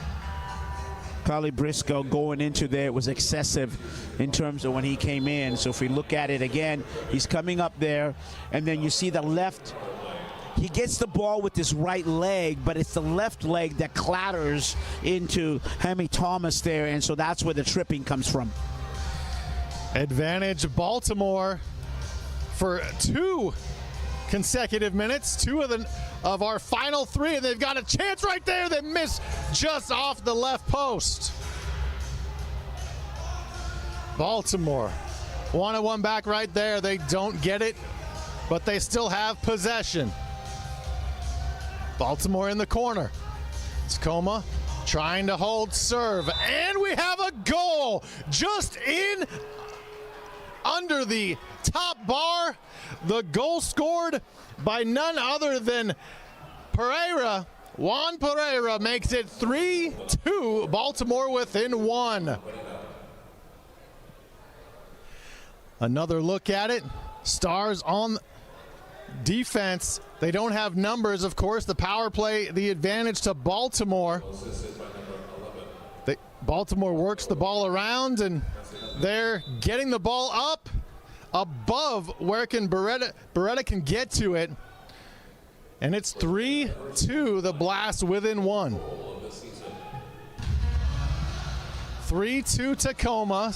probably Briscoe going into there was excessive in terms of when he came in. So if we look at it again, he's coming up there, and then you see the left. He gets the ball with his right leg, but it's the left leg that clatters into Jaime Thomas there, and so that's where the tripping comes from. Advantage Baltimore for 2 consecutive minutes, 2 of our final 3, and they've got a chance right there. They miss just off the left post. Baltimore 1-1 back right there. They don't get it, but they still have possession. Baltimore in the corner. Tacoma trying to hold serve, and we have a goal just in under the top bar. The goal scored by none other than Pereira. Juan Pereira makes it 3-2, Baltimore within 1. Another look at it. Stars on defense. They don't have numbers, of course. The power play, the advantage to Baltimore. Baltimore works the ball around, and they're getting the ball up above where Beretta can get to it. And it's 3-2, the Blast within 1. 3-2 Tacoma.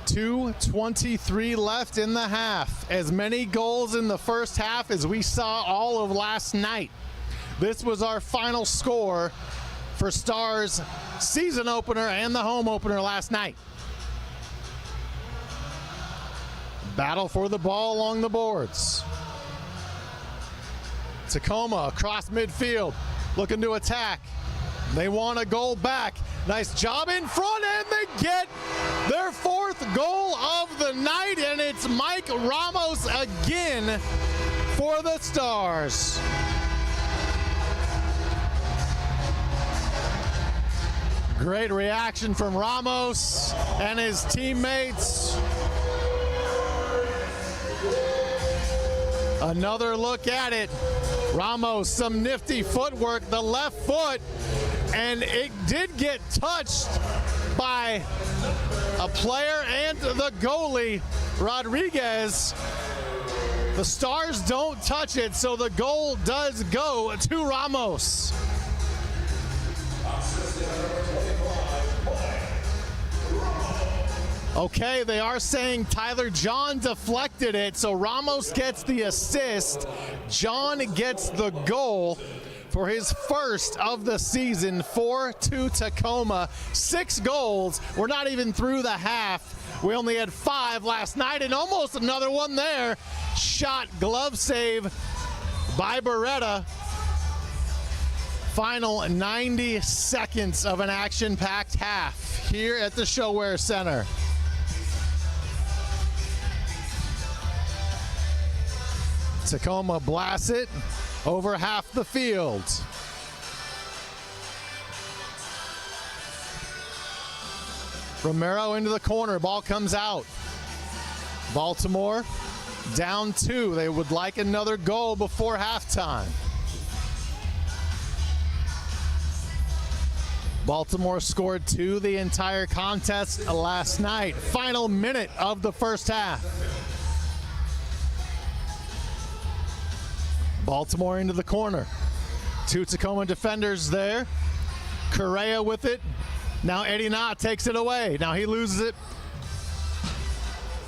2:23 left in the half. As many goals in the first half as we saw all of last night. This was our final score for Stars' season opener and the home opener last night. Battle for the ball along the boards. Tacoma across midfield, looking to attack. They want a goal back. Nice job in front, and they get their 4th goal of the night, and it's Mike Ramos again for the Stars. Great reaction from Ramos and his teammates. Another look at it. Ramos, some nifty footwork, the left foot, and it did get touched by a player and the goalie, Rodriguez. The Stars don't touch it, so the goal does go to Ramos. Okay, they are saying Tyler John deflected it, so Ramos gets the assist. John gets the goal for his first of the season, 4-2 Tacoma. 6 goals. We're not even through the half. We only had 5 last night, and almost another one there. Shot, glove save by Beretta. Final 90 seconds of an action-packed half here at the ShoWare Center. Tacoma blasts it over half the field. Romero into the corner, ball comes out. Baltimore down 2. They would like another goal before halftime. Baltimore scored 2 the entire contest last night. Final minute of the first half. Baltimore into the corner. 2 Tacoma defenders there. Correa with it. Now Eddie Knott takes it away. Now he loses it.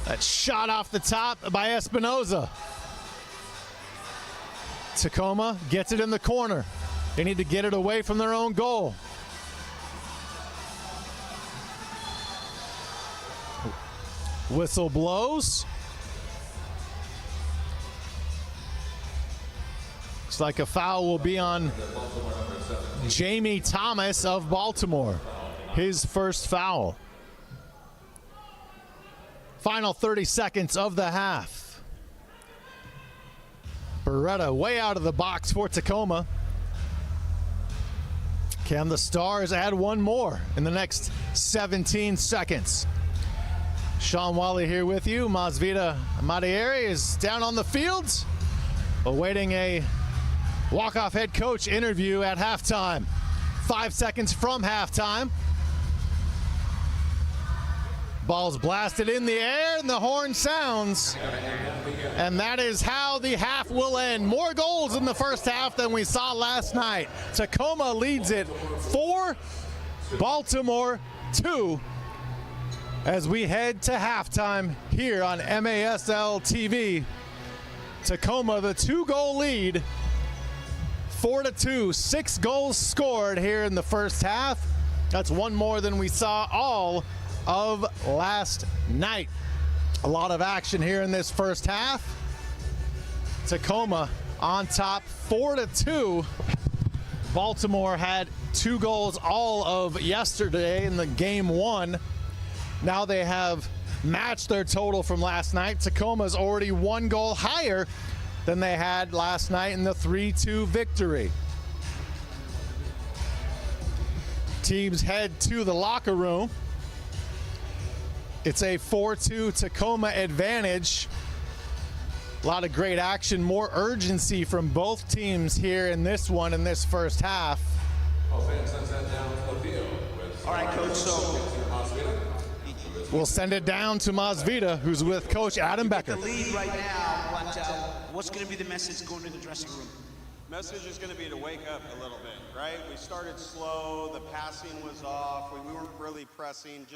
That shot off the top by Espinoza. Tacoma gets it in the corner. They need to get it away from their own goal. Whistle blows. Looks like a foul will be on Jamie Thomas of Baltimore. His first foul. Final 30 seconds of the half. Beretta way out of the box for Tacoma. Can the Stars add one more in the next 17 seconds? Sean Wally here with you. Masvita Madieri is down on the field, awaiting a walk-off head coach interview at halftime. 5 seconds from halftime. Ball's blasted in the air and the horn sounds. And that is how the half will end. More goals in the first half than we saw last night. Tacoma leads it 4, Baltimore 2. As we head to halftime here on MASL TV. Tacoma, the 2-goal lead, 4-2, 6 goals scored here in the first half. That's one more than we saw all of last night. A lot of action here in this first half. Tacoma on top, 4-2. Baltimore had 2 goals all of yesterday in the game 1. Now they have matched their total from last night. Tacoma's already 1 goal higher than they had last night in the 3-2 victory. Teams head to the locker room. It's a 4-2 Tacoma advantage. A lot of great action, more urgency from both teams here in this one, in this first half. All right, Coach, so we'll send it down to Masvita, who's with Coach Adam Becker. The lead right now, but what's going to be the message going to the dressing room? Message is going to be to wake up a little bit, right? We started slow, the passing was off, we weren't really pressing,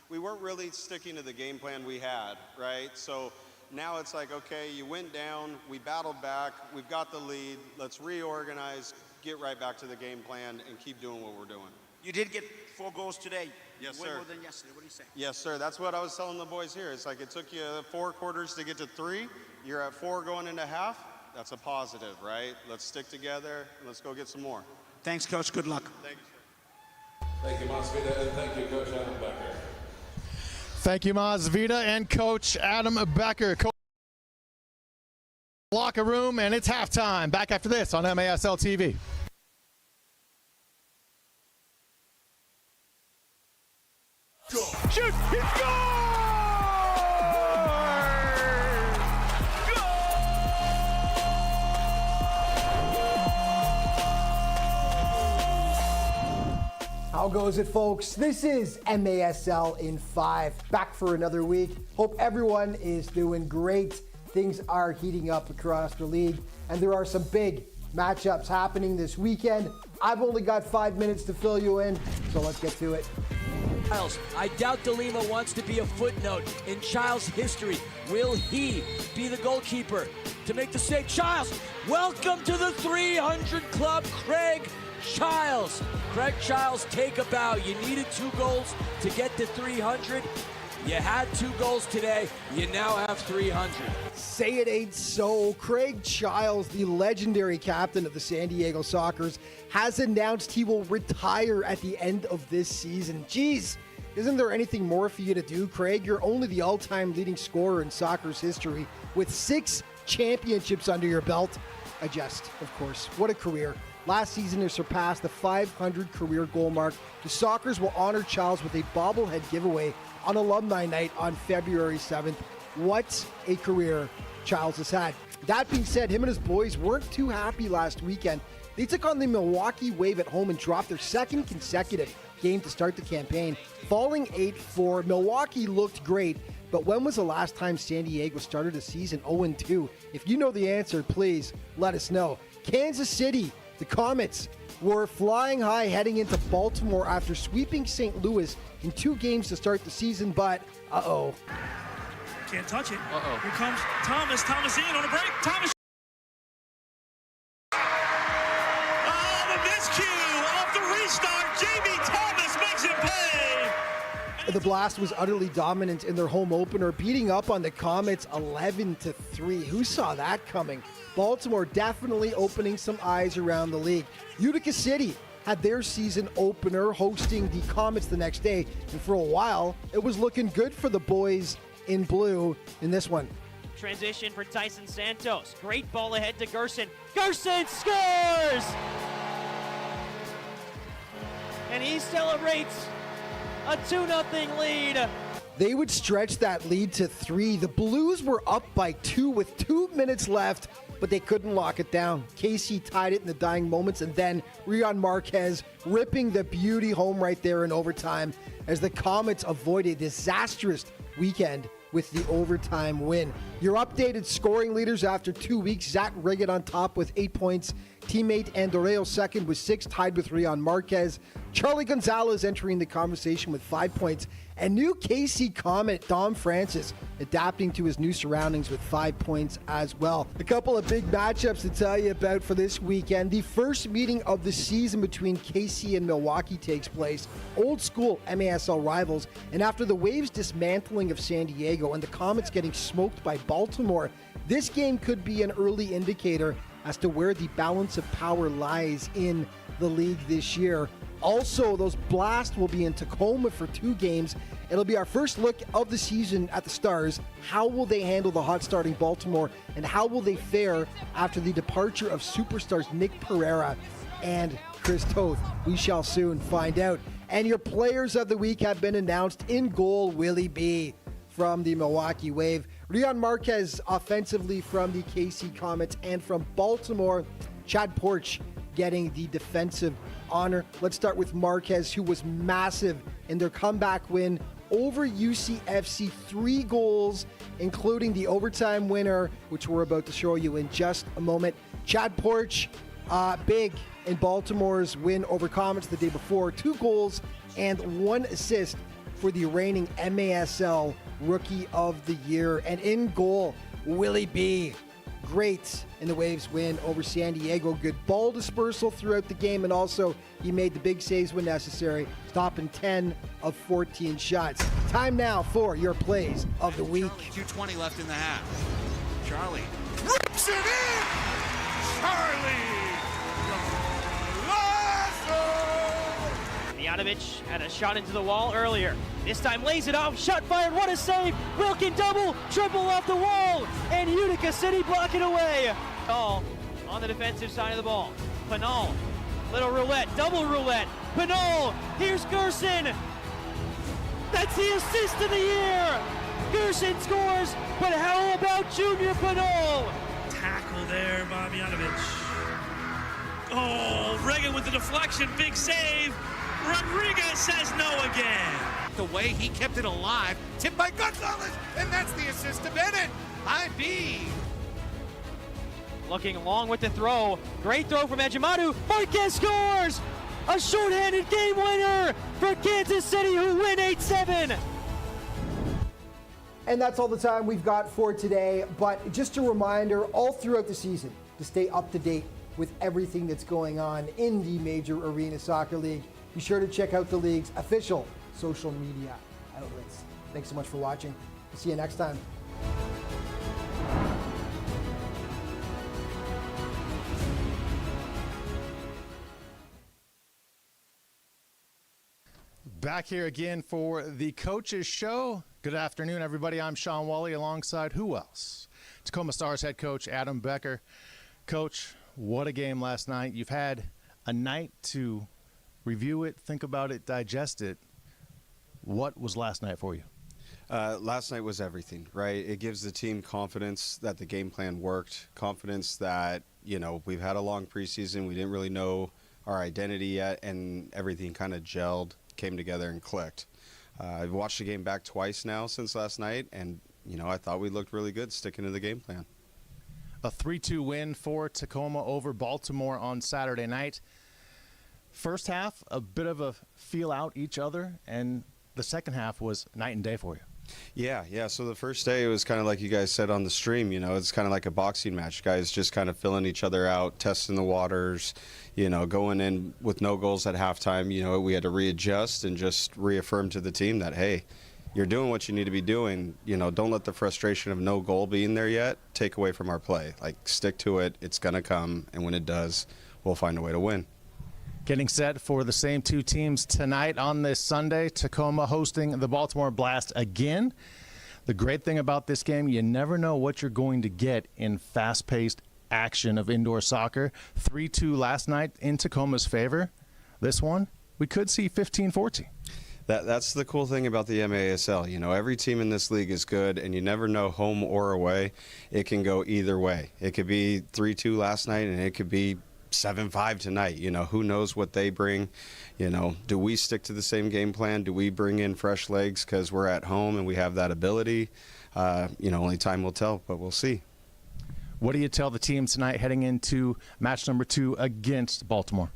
we weren't really sticking to the game plan we had, right? So now it's like, okay, you went down, we battled back, we've got the lead, let's reorganize, get right back to the game plan, and keep doing what we're doing. You did get 4 goals today. Yes, Way sir. more than yesterday. What do you say? Yes, sir. That's what I was telling the boys here. It's like it took you 4 quarters to get to 3. You're at 4 going into half. That's a positive, right? Let's stick together and let's go get some more. Thanks, Coach. Good luck. Thank you, sir. Thank you, Masvita, and thank you, Coach Adam Becker. Thank you, Masvita and Coach Adam Becker. Locker room, and it's halftime. Back after this on MASL TV. Shoot! He scores! How goes it, folks? This is MASL in 5, back for another week. Hope everyone is doing great. Things are heating up across the league, and there are some big matchups happening this weekend. I've only got 5 minutes to fill you in, so let's get to it. Chiles. I doubt DeLima wants to be a footnote in Chiles' history. Will he be the goalkeeper to make the save? Chiles, welcome to the 300 Club, Craig Chiles. Craig Chiles, take a bow. You needed 2 goals to get to 300. You had 2 goals today. You now have 300. Say it ain't so. Craig Chiles, the legendary captain of the San Diego Sockers, has announced he will retire at the end of this season. Jeez, isn't there anything more for you to do, Craig? You're only the all-time leading scorer in Sockers history with 6 championships under your belt. I jest, of course. What a career. Last season, they surpassed the 500 career goal mark. The Sockers will honor Chiles with a bobblehead giveaway on Alumni Night on February 7th. What a career Chiles has had. That being said, him and his boys weren't too happy last weekend. They took on the Milwaukee Wave at home and dropped their 2nd consecutive game to start the campaign. Falling 8-4, Milwaukee looked great, but when was the last time San Diego started a season 0-2? If you know the answer, please let us know. Kansas City, the Comets, were flying high heading into Baltimore after sweeping St. Louis in 2 games to start the season, but can't touch it. Here comes Thomas. Thomas in on a break. Thomas. Oh, the miscue off the restart. Jamie Thomas makes him pay. The Blast was utterly dominant in their home opener, beating up on the Comets 11-3. Who saw that coming? Baltimore definitely opening some eyes around the league. Utica City had their season opener hosting the Comets the next day, and for a while, it was looking good for the boys in blue in this one. Transition for Tyson Santos. Great ball ahead to Gerson. Gerson scores! And he celebrates a 2-0 lead. They would stretch that lead to 3. The Blues were up by 2 with 2 minutes left, but they couldn't lock it down. Casey tied it in the dying moments, and then Rion Marquez ripping the beauty home right there in overtime as the Comets avoid a disastrous weekend with the overtime win. Your updated scoring leaders after 2 weeks: Zach Riggett on top with 8 points. Teammate Andoreo second with 6, tied with Rion Marquez. Charlie Gonzalez entering the conversation with 5 points. And new KC Comet Dom Francis adapting to his new surroundings with 5 points as well. A couple of big matchups to tell you about for this weekend. The first meeting of the season between KC and Milwaukee takes place. Old school MASL rivals. And after the Waves' dismantling of San Diego and the Comets getting smoked by Baltimore, this game could be an early indicator as to where the balance of power lies in the league this year. Also, those Blast will be in Tacoma for 2 games. It'll be our first look of the season at the Stars. How will they handle the hot starting Baltimore, and how will they fare after the departure of superstars Nick Pereira and Chris Toth? We shall soon find out. And your players of the week have been announced. In goal, Willie B from the Milwaukee Wave. Rion Marquez offensively from the KC Comets, and from Baltimore, Chad Porch getting the defensive honor. Let's start with Marquez, who was massive in their comeback win over UCFC. 3 goals, including the overtime winner, which we're about to show you in just a moment. Chad Porch, big in Baltimore's win over Comets the day before. 2 goals and 1 assist for the reigning MASL Rookie of the Year. And in goal, Willie B. Great in the Waves win over San Diego. Good ball dispersal throughout the game, and also he made the big saves when necessary, stopping 10 of 14 shots. Time now for your plays of the week. 2:20 left in the half. Charlie rips it in! Charlie! Mijanovic had a shot into the wall earlier. This time lays it off, shot fired, what a save! Wilkin double, triple off the wall, and Utica City block it away. All on the defensive side of the ball. Pinal, little roulette, double roulette. Pinal, here's Gerson. That's the assist of the year. Gerson scores, but how about Junior Pinal? Tackle there by Mijanovic. Oh, Reagan with the deflection, big save. Rodriguez says no again. The way he kept it alive, tipped by Gonzalez, and that's the assist to Bennett. IB. Looking long with the throw. Great throw from Ejimadu. Marquez scores! a shorthanded game winner for Kansas City, who win 8-7. And that's all the time we've got for today. But just a reminder, all throughout the season, to stay up to date with everything that's going on in the Major Arena Soccer League, be sure to check out the league's official social media outlets. Thanks so much for watching. See you next time. Back here again for the Coaches Show. Good afternoon, everybody. I'm Sean Wally alongside who else? Tacoma Stars head coach Adam Becker. Coach, what a game last night. You've had a night to review it, think about it, digest it. What was last night for you? Last night was everything, right? It gives the team confidence that the game plan worked, confidence that, we've had a long preseason. We didn't really know our identity yet, and everything kind of gelled, came together, and clicked. I've watched the game back twice now since last night, and, I thought we looked really good sticking to the game plan. A 3-2 win for Tacoma over Baltimore on Saturday night. First half, a bit of a feel out each other, and the second half was night and day for you. Yeah. So the first day, it was kind of like you guys said on the stream, it's kind of like a boxing match. Guys just kind of filling each other out, testing the waters, going in with no goals at halftime. We had to readjust and just reaffirm to the team that, hey, you're doing what you need to be doing. Don't let the frustration of no goal being there yet take away from our play. Like, stick to it. It's going to come, and when it does, we'll find a way to win. Getting set for the same two teams tonight on this Sunday. Tacoma hosting the Baltimore Blast again. The great thing about this game, you never know what you're going to get in fast-paced action of indoor soccer. 3-2 last night in Tacoma's favor. This one, we could see 15-14. That's the cool thing about the MASL. Every team in this league is good, and you never know, home or away. It can go either way. It could be 3-2 last night, and it could be 7-5 tonight. Who knows what they bring. Do we stick to the same game plan? Do we bring in fresh legs because we're at home and we have that ability? Only time will tell, but we'll see. What do you tell the team tonight heading into match number 2 against Baltimore?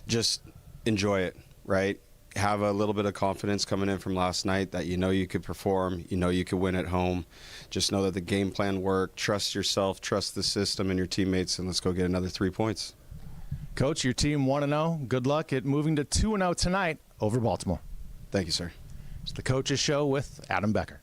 Just enjoy it, right? Have a little bit of confidence coming in from last night that you could perform, you could win at home. Just know that the game plan worked. Trust yourself, trust the system and your teammates, and let's go get another 3 points. Coach, your team 1-0. Good luck at moving to 2-0 tonight over Baltimore. Thank you, sir. It's the Coaches Show with Adam Becker.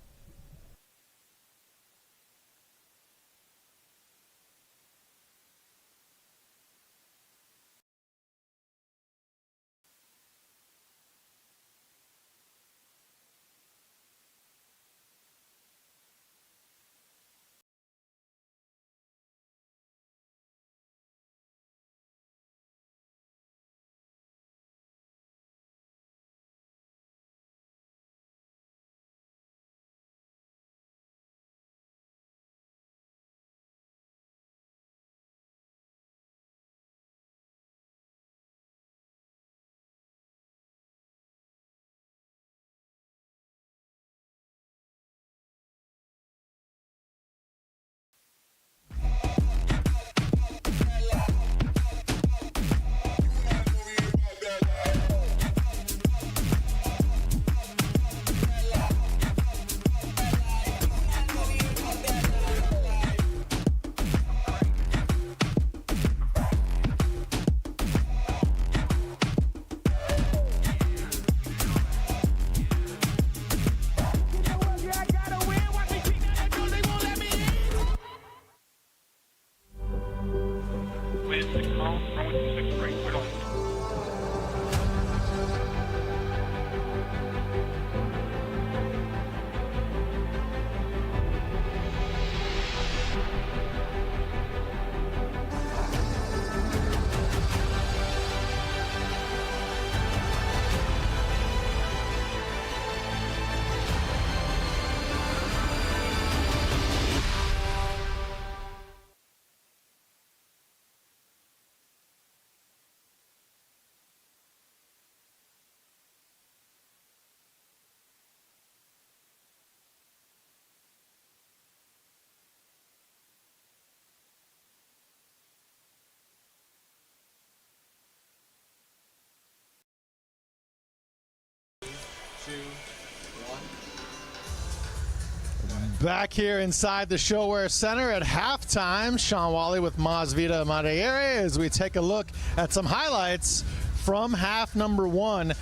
Back here inside the ShoWare Center at halftime, Sean Wally with Masvita Madayere as we take a look at some highlights from half number one.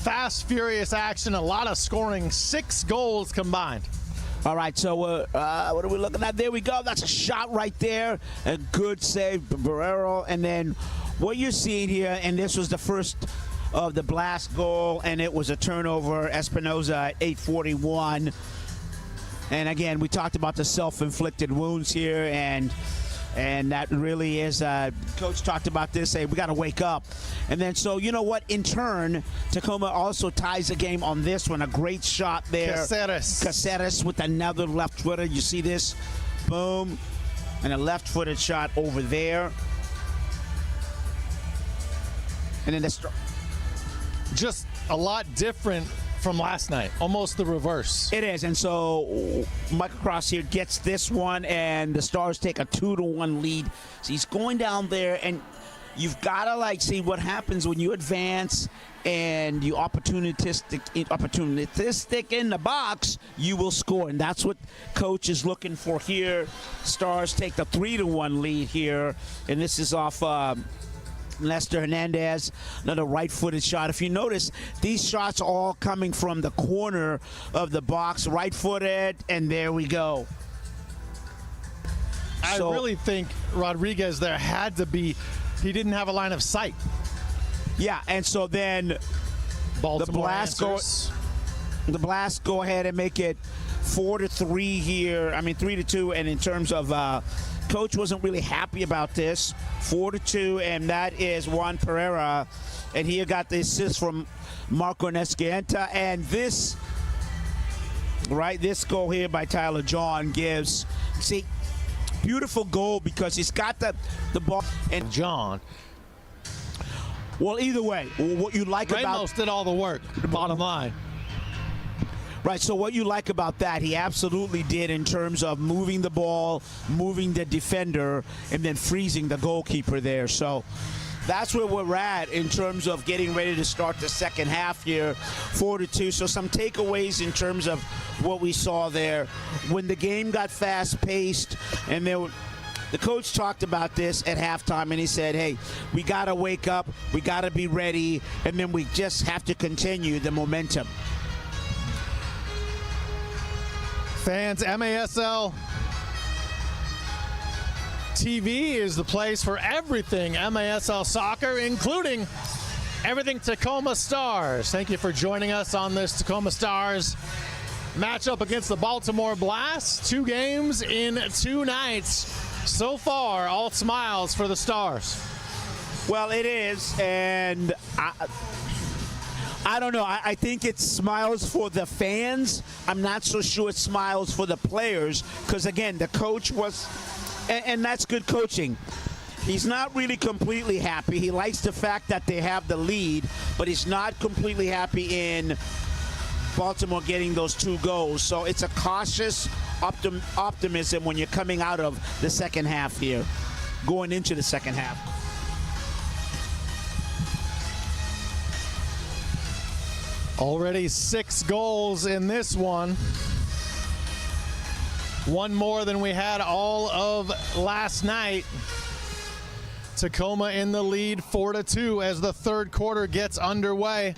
Fast, furious action, a lot of scoring, 6 goals combined. All right, so what are we looking at? There we go. That's a shot right there. A good save, Barrero. And then what you're seeing here, and this was the first of the blast goal, and it was a turnover. Espinoza at 8:41. And again, we talked about the self-inflicted wounds here, and that really is, Coach talked about this, say, we got to wake up. And then, so, you know what, in turn, Tacoma also ties the game on this one. A great shot there. Caceres with another left footer. You see this? Boom. And a left-footed shot over there. And then just a lot different from last night, almost the reverse. It is, and so Michael Cross here gets this one, and the Stars take a 2-1 lead. So he's going down there, and you've got to see what happens when you advance and you opportunistic in the box, you will score, and that's what Coach is looking for here. Stars take the 3-1 lead here, and this is off Lester Hernandez, another right-footed shot. If you notice, these shots are all coming from the corner of the box, right-footed, and there we go. I really think Rodriguez there had to be, he didn't have a line of sight. Yeah, and so then Baltimore the Blast go ahead and make it 4-3 here. I mean 3-2, and in terms of Coach wasn't really happy about this. 4-2, and that is Juan Pereira, and he got the assist from Marco Nescienta, and this goal here by Tyler John gives, see, beautiful goal because he's got the ball. And John. Well, either way, what you like Ramos did all the work, the bottom line. Right, so what you like about that, he absolutely did in terms of moving the ball, moving the defender, and then freezing the goalkeeper there. So that's where we're at in terms of getting ready to start the second half here, 4-2. So some takeaways in terms of what we saw there. When the game got fast-paced, and the coach talked about this at halftime, and he said, hey, we got to wake up, we got to be ready, and then we just have to continue the momentum. Fans, MASL TV is the place for everything MASL soccer, including everything Tacoma Stars. Thank you for joining us on this Tacoma Stars matchup against the Baltimore Blast. 2 games in 2 nights. So far, all smiles for the Stars. Well, it is, and I don't know. I think it smiles for the fans. I'm not so sure it smiles for the players because, again, the coach was, and that's good coaching. He's not really completely happy. He likes the fact that they have the lead, but he's not completely happy in Baltimore getting those 2 goals. So it's a cautious optimism when you're coming out of the second half here, going into the second half. Already 6 goals in this one. 1 more than we had all of last night. Tacoma in the lead 4-2 as the third quarter gets underway.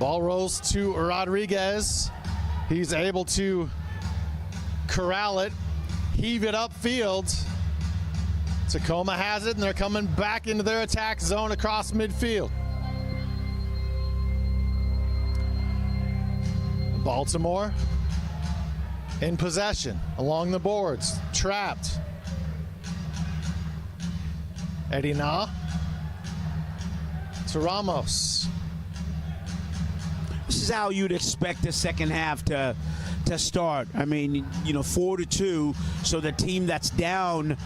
Ball rolls to Rodriguez. He's able to corral it, heave it upfield. Tacoma has it, and they're coming back into their attack zone across midfield. Baltimore in possession along the boards, trapped. Edina to Ramos. This is how you'd expect the second half to start. I mean, 4-2, so the team that's down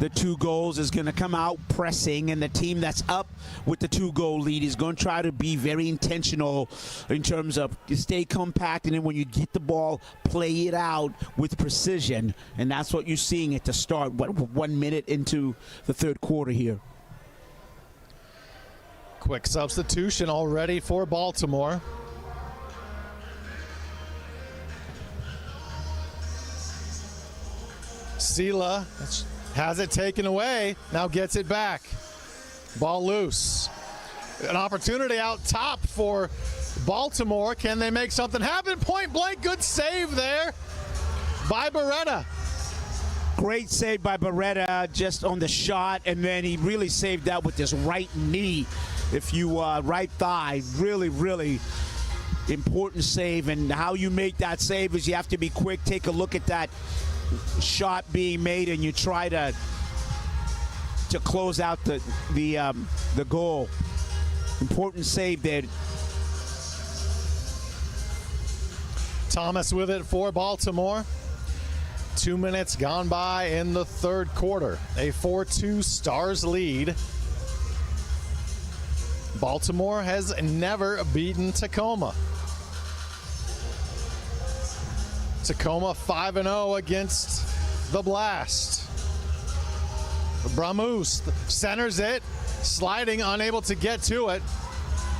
the 2 goals is going to come out pressing, and the team that's up with the 2-goal lead is going to try to be very intentional in terms of stay compact, and then when you get the ball, play it out with precision, and that's what you're seeing at the start. 1 minute into the third quarter here. Quick substitution already for Baltimore. Sela has it taken away, now gets it back. Ball loose. An opportunity out top for Baltimore. Can they make something happen? Point blank, good save there by Beretta. Great save by Beretta just on the shot, and then he really saved that with his right knee. If you right thigh, really, really important save. And how you make that save is you have to be quick. Take a look at that shot being made, and you try to close out the goal. Important save there. Thomas with it for Baltimore. 2 minutes gone by in the third quarter. A 4-2 Stars lead. Baltimore has never beaten Tacoma. Tacoma 5-0 against the Blast. Bramus centers it, sliding, unable to get to it.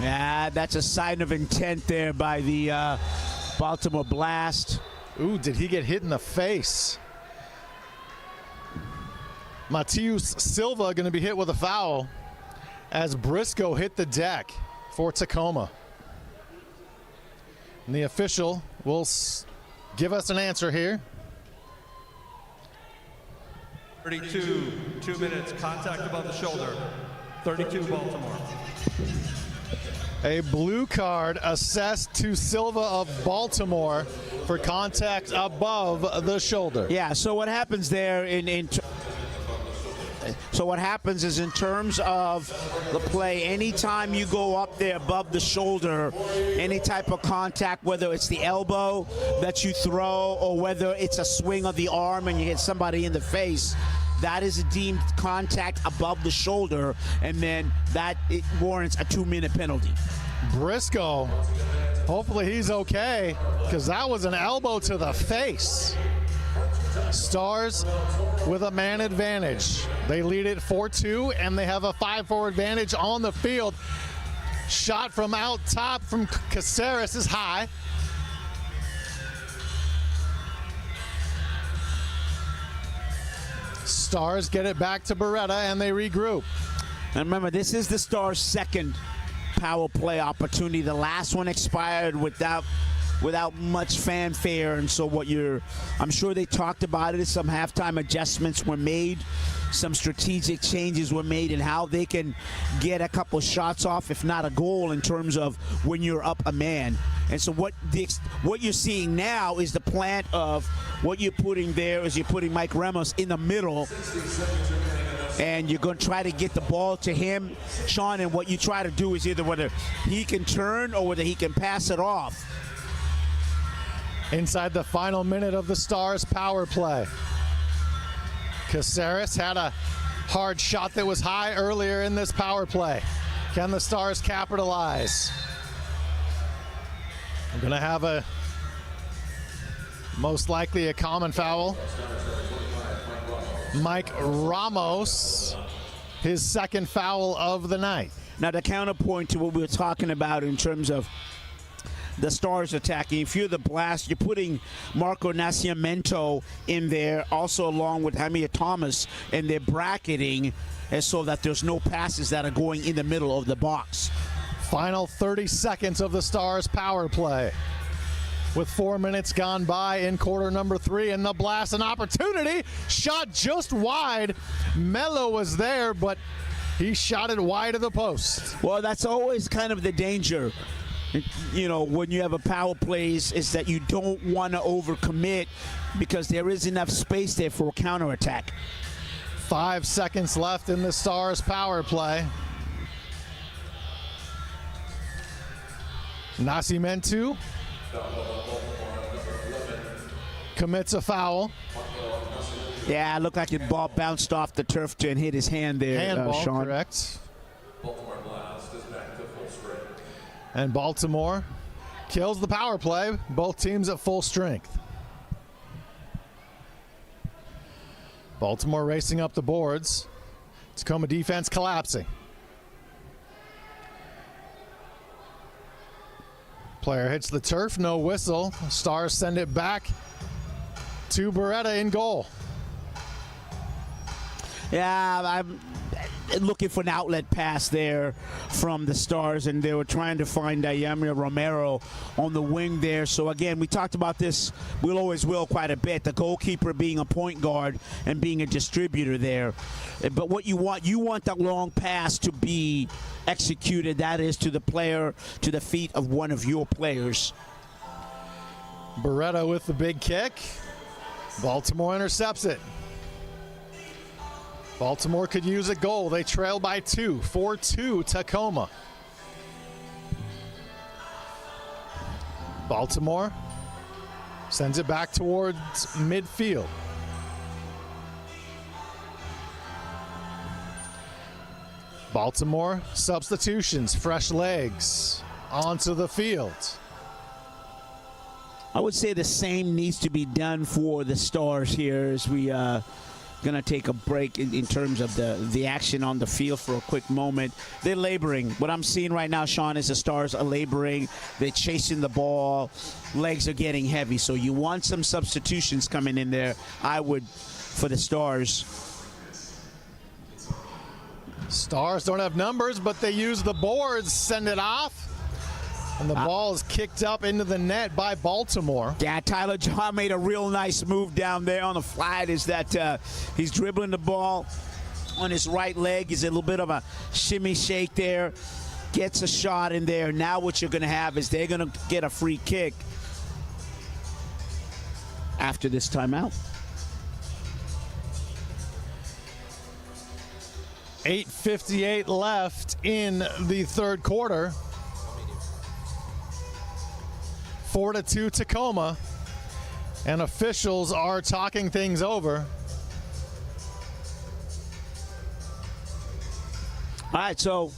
Yeah, that's a sign of intent there by the Baltimore Blast. Ooh, did he get hit in the face? Matius Silva going to be hit with a foul as Briscoe hit the deck for Tacoma. And the official will give us an answer here. 32, 2 minutes, contact above the shoulder. 32 Baltimore. A blue card assessed to Silva of Baltimore for contact above the shoulder. Yeah, so what happens there so what happens is in terms of the play, anytime you go up there above the shoulder, any type of contact, whether it's the elbow that you throw or whether it's a swing of the arm and you hit somebody in the face, that is deemed contact above the shoulder, and then it warrants a 2-minute penalty. Briscoe, hopefully he's okay, because that was an elbow to the face. Stars with a man advantage. They lead it 4-2, and they have a 5-4 advantage on the field. Shot from out top from Caceres is high. Stars get it back to Beretta, and they regroup. And remember, this is the Stars' second power play opportunity. The last one expired without much fanfare, and so I'm sure they talked about it. Some halftime adjustments were made, some strategic changes were made in how they can get a couple shots off, if not a goal, in terms of when you're up a man. And so what you're seeing now is the plant of what you're putting there is you're putting Mike Ramos in the middle, and you're going to try to get the ball to him, Sean, and what you try to do is either whether he can turn or whether he can pass it off. Inside the final minute of the Stars power play. Caceres had a hard shot that was high earlier in this power play. Can the Stars capitalize? We're going to have most likely a common foul. Mike Ramos, his second foul of the night. Now, the counterpoint to what we were talking about in terms of the Stars attacking, if you're the Blast, you're putting Marco Nascimento in there, also along with Jamie Thomas, and they're bracketing so that there's no passes that are going in the middle of the box. Final 30 seconds of the Stars power play. With 4 minutes gone by in quarter number 3, and the Blast an opportunity, shot just wide. Mello was there, but he shot it wide of the post. Well, that's always kind of the danger, you know, when you have a power plays, is that you don't want to overcommit because there is enough space there for a counterattack. 5 seconds left in the Stars power play. Nascimento commits a foul. Yeah, it looked like the ball bounced off the turf and hit his hand there, Handball, Sean. correct. Baltimore Blast is back to full strength. And Baltimore kills the power play. Both teams at full strength. Baltimore racing up the boards. Tacoma defense collapsing. Player hits the turf, no whistle. Stars send it back to Beretta in goal. Yeah, I'm looking for an outlet pass there from the Stars, and they were trying to find Yamir Romero on the wing there. So, again, we talked about this, we'll always will quite a bit, the goalkeeper being a point guard and being a distributor there. But what you want that long pass to be executed, that is to the player, to the feet of one of your players. Beretta with the big kick. Baltimore intercepts it. Baltimore could use a goal. They trail by 2, 4-2 Tacoma. Baltimore sends it back towards midfield. Baltimore substitutions, fresh legs onto the field. I would say the same needs to be done for the Stars here as we going to take a break in terms of the action on the field for a quick moment. They're laboring. What I'm seeing right now, Sean, is the Stars are laboring. They're chasing the ball. Legs are getting heavy. So you want some substitutions coming in there, I would, for the Stars. Stars don't have numbers, but they use the boards, send it off. And the ball is kicked up into the net by Baltimore. Yeah, Tyler John made a real nice move down there on the flat. Is that he's dribbling the ball on his right leg. He's a little bit of a shimmy shake there. Gets a shot in there. Now what you're going to have is they're going to get a free kick after this timeout. 8:58 left in the third quarter. 4-2 Tacoma, and officials are talking things over. All right, so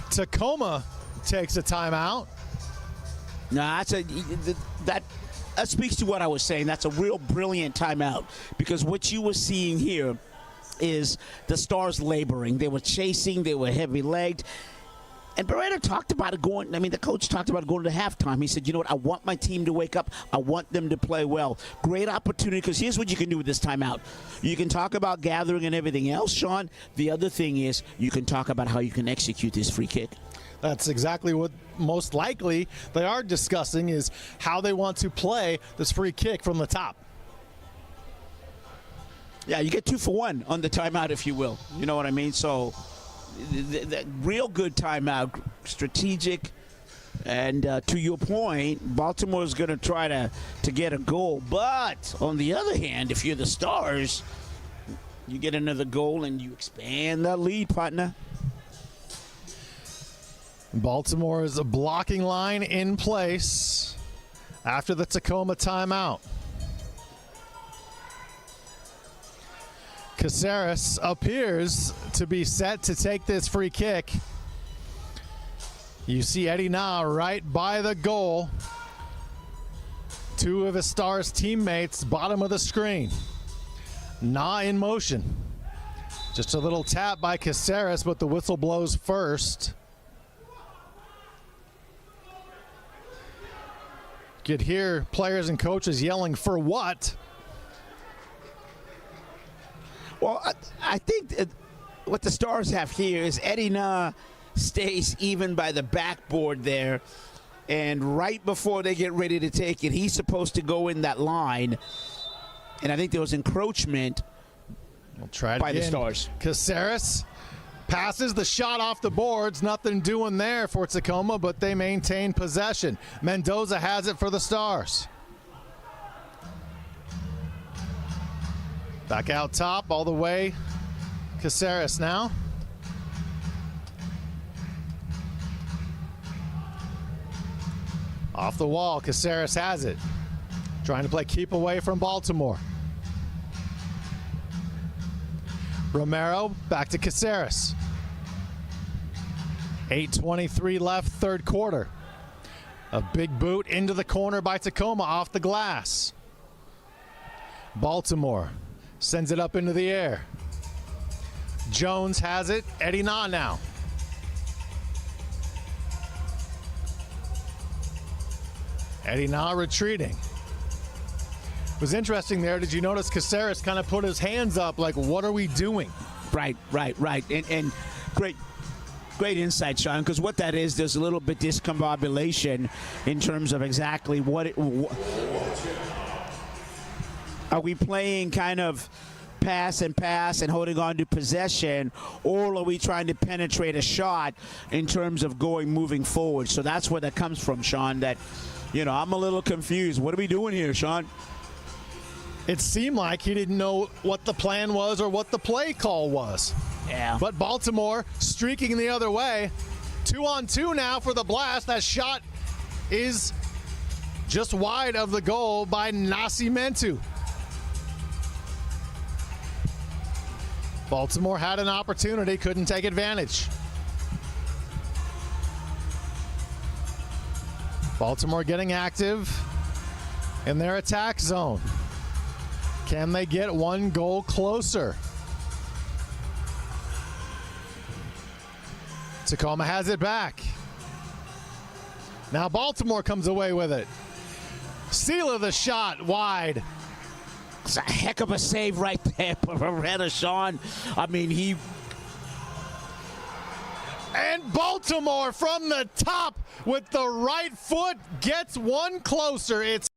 Tacoma takes a timeout. nah, that speaks to what I was saying. That's a real brilliant timeout, because what you were seeing here is the Stars laboring. They were chasing. They were heavy-legged. And Beretta talked about it going, the coach talked about it going to halftime. He said, you know what, I want my team to wake up. I want them to play well. Great opportunity, because here's what you can do with this timeout. You can talk about gathering and everything else, Sean. The other thing is you can talk about how you can execute this free kick. That's exactly what most likely they are discussing, is how they want to play this free kick from the top. Yeah, you get 2 for 1 on the timeout, if you will. You know what I mean? So, the real good timeout, strategic, and to your point, Baltimore's going to try to get a goal. But on the other hand, if you're the Stars, you get another goal and you expand that lead, partner. Baltimore's blocking line in place after the Tacoma timeout. Caceres appears to be set to take this free kick. You see Eddie Na right by the goal. 2 of his Stars teammates, bottom of the screen. Na in motion. Just a little tap by Caceres, but the whistle blows first. You could hear players and coaches yelling, "For what?" Well, I think what the Stars have here is Eddie Na stays even by the backboard there, and right before they get ready to take it, he's supposed to go in that line, and I think there was encroachment by the Stars. Caceres passes the shot off the boards. Nothing doing there for Tacoma, but they maintain possession. Mendoza has it for the Stars. Back out top, all the way. Caceres now. Off the wall, Caceres has it. Trying to play keep away from Baltimore. Romero back to Caceres. 8:23 left, third quarter. A big boot into the corner by Tacoma off the glass. Baltimore sends it up into the air. Jones has it. Eddie Na now. Eddie Na retreating. It was interesting there. Did you notice Caceres kind of put his hands up like, what are we doing? Right. And great insight, Sean, because what that is, there's a little bit discombobulation in terms of exactly are we playing kind of pass and holding on to possession, or are we trying to penetrate a shot in terms of moving forward? So that's where that comes from, Sean, that, I'm a little confused. What are we doing here, Sean? It seemed like he didn't know what the plan was or what the play call was. Yeah. But Baltimore streaking the other way. 2-on-2 now for the Blast. That shot is just wide of the goal by Nascimento. Baltimore had an opportunity, couldn't take advantage. Baltimore getting active in their attack zone. Can they get one goal closer? Tacoma has it back. Now Baltimore comes away with it. Seal of the shot wide. It's a heck of a save right there for Beretta, Sean. I mean, And Baltimore from the top with the right foot gets one closer. It's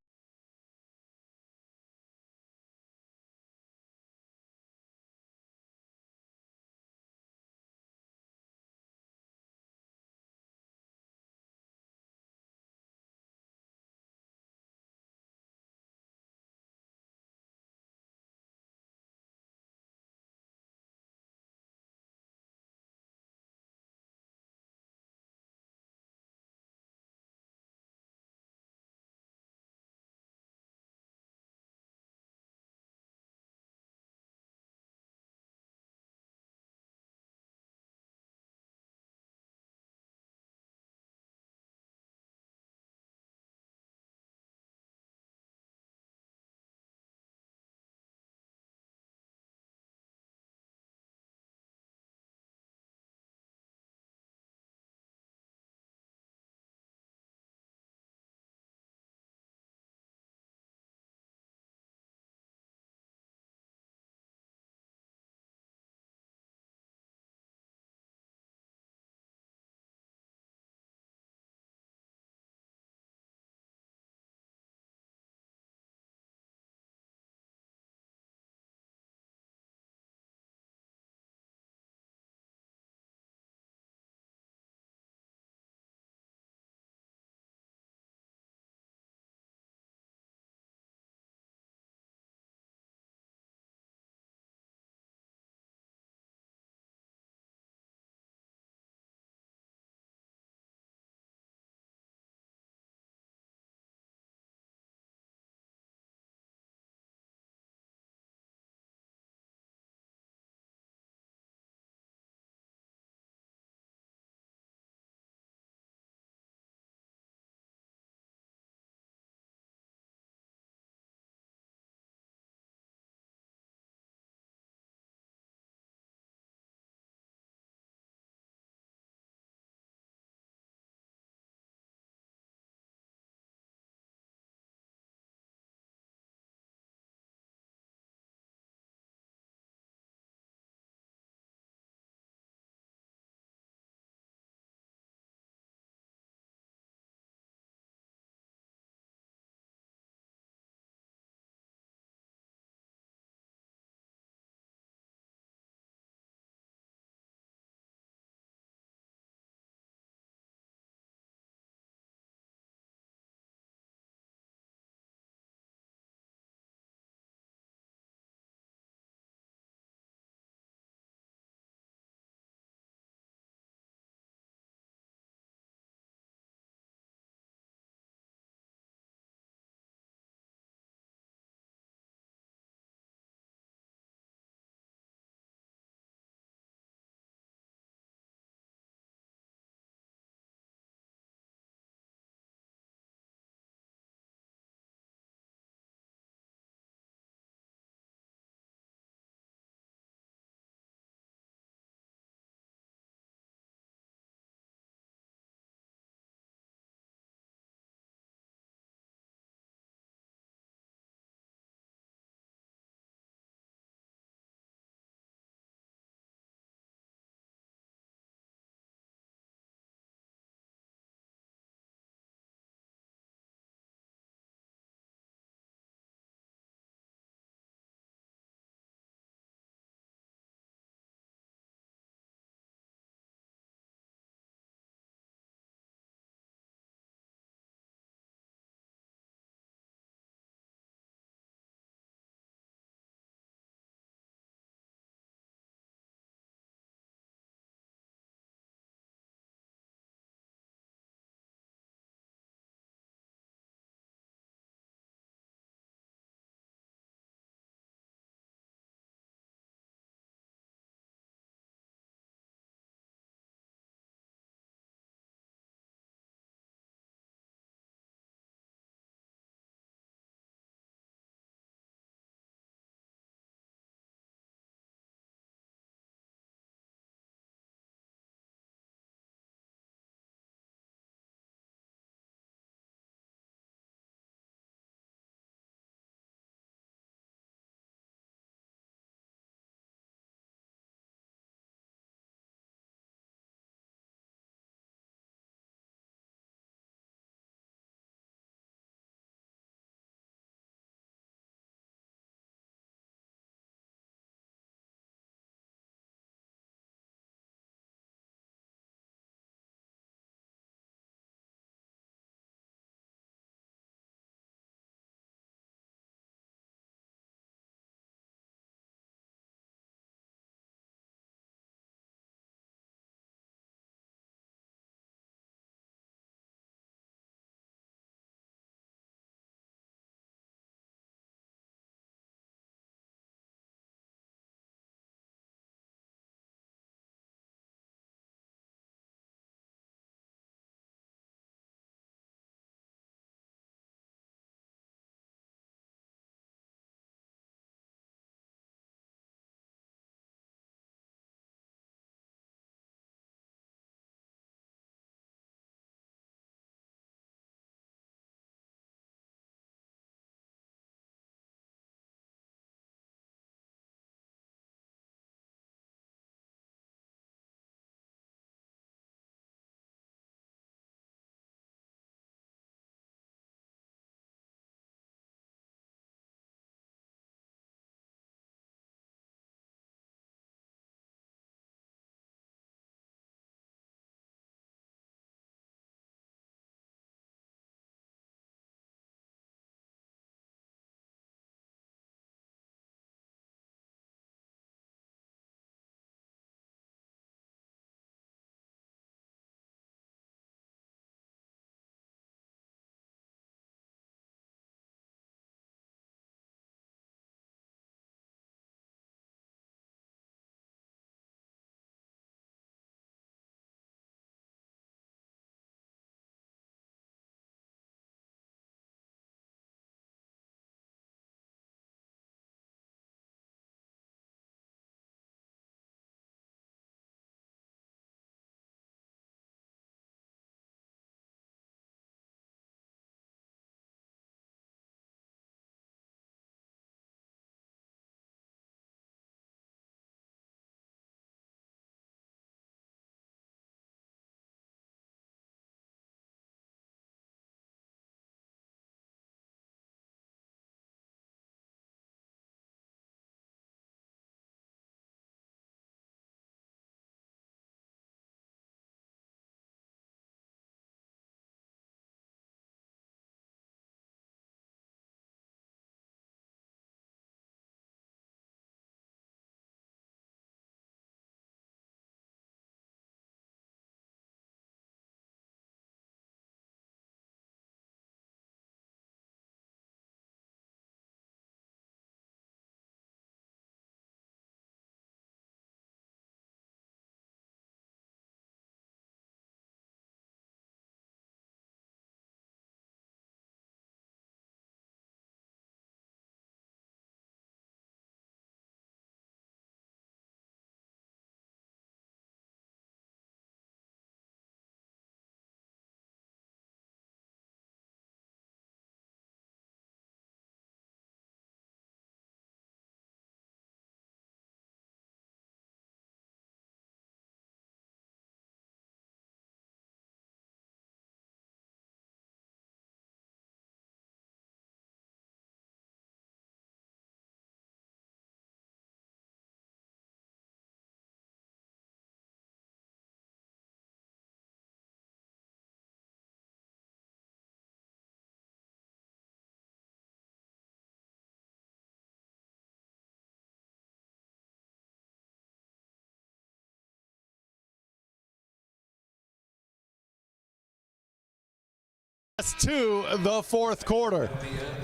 To the fourth quarter.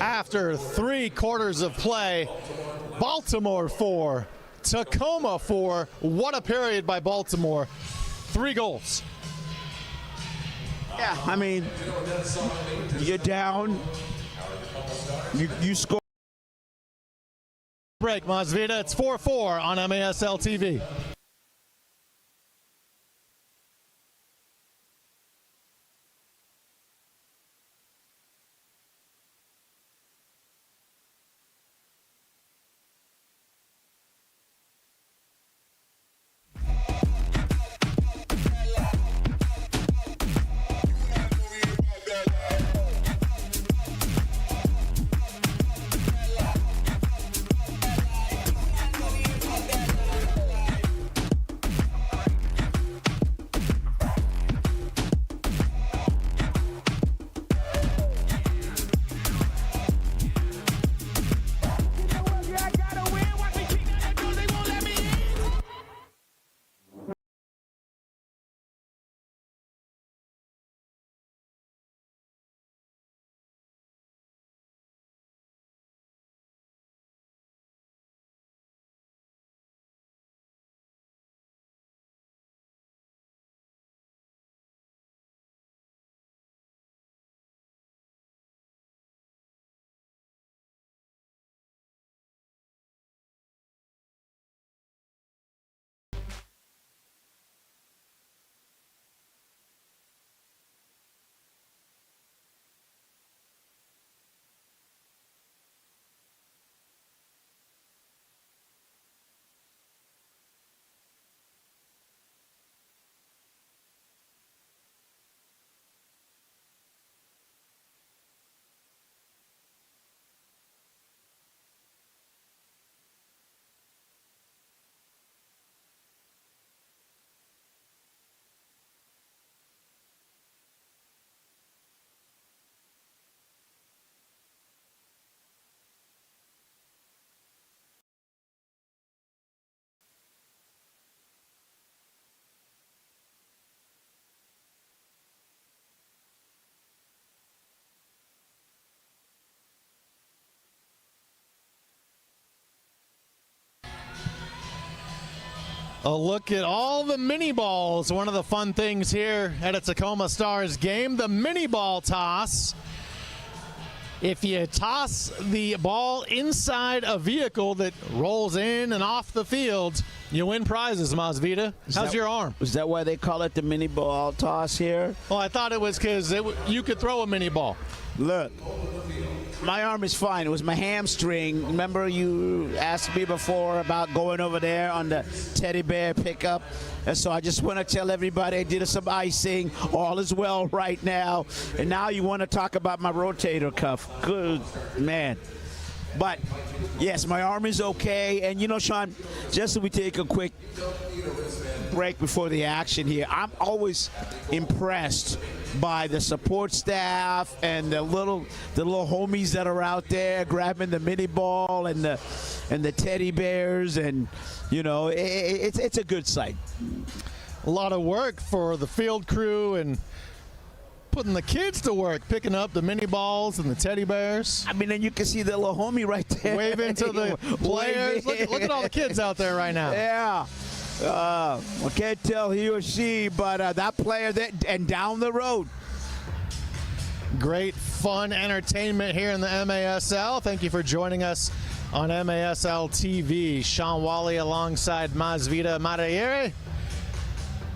After 3 quarters of play, Baltimore 4, Tacoma 4. What a period by Baltimore. 3 goals. Yeah, I mean, you're down. You score. Break, Masvita. It's 4-4 on MASL TV. A look at all the mini balls. One of the fun things here at a Tacoma Stars game, the mini ball toss. If you toss the ball inside a vehicle that rolls in and off the field, you win prizes, Masvita. How's your arm? Is that why they call it the mini ball toss here? Well, I thought it was because you could throw a mini ball. Look, my arm is fine. It was my hamstring. Remember you asked me before about going over there on the teddy bear pickup? And so I just want to tell everybody I did some icing. All is well right now. And now you want to talk about my rotator cuff. Good man. But, yes, my arm is okay. And, you know, Sean, just so we take a quick break before the action here, I'm always impressed by the support staff and the little homies that are out there grabbing the mini ball and the teddy bears, and you know it's a good sight. A lot of work for the field crew and putting the kids to work, picking up the mini balls and the teddy bears. I mean, and you can see the little homie right there waving to the players. Look at all the kids out there right now. Yeah. I can't tell he or she, but that player and down the road. Great fun entertainment here in the MASL. Thank you for joining us on MASL TV. Sean Wally alongside Masvita Madayere.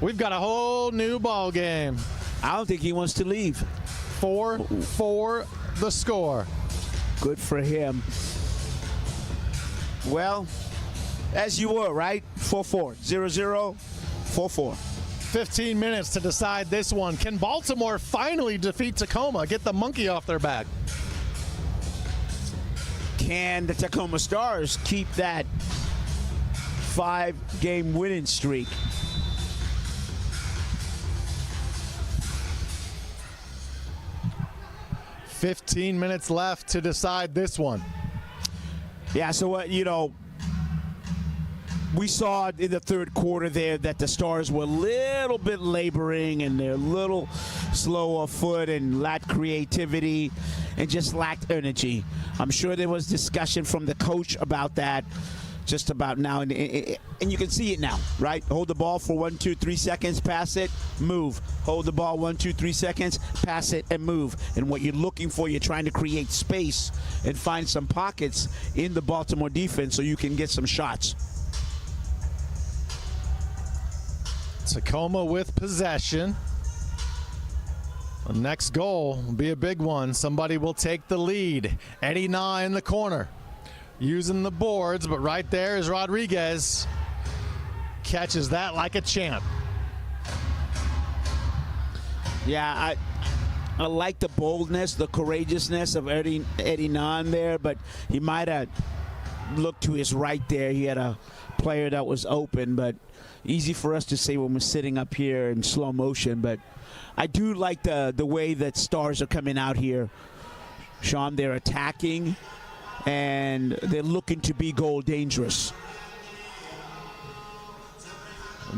We've got a whole new ball game. I don't think he wants to leave. 4-4 the score. Good for him. Well, as you were, right? 4-4. 0-0, 4-4. 15 minutes to decide this one. Can Baltimore finally defeat Tacoma, get the monkey off their back? Can the Tacoma Stars keep that 5-game winning streak? "15 minutes left to decide this one." Yeah, so what, you know, we saw in the third quarter there that the Stars were a little bit laboring and they're a little slow of foot and lacked creativity and just lacked energy. I'm sure there was discussion from the coach about that just about now, and you can see it now, right? Hold the ball for 1, 2, 3 seconds, pass it, move. Hold the ball 1, 2, 3 seconds, pass it, and move. And what you're looking for, you're trying to create space and find some pockets in the Baltimore defense so you can get some shots. Tacoma with possession. The next goal will be a big one. Somebody will take the lead. Eddie Na in the corner, using the boards, but right there is Rodriguez. Catches that like a champ. Yeah, I like the boldness, the courageousness of Eddie Na there, but he might have looked to his right there. He had a player that was open, but easy for us to say when we're sitting up here in slow motion. But I do like the way that Stars are coming out here. Sean, they're attacking, and they're looking to be goal dangerous.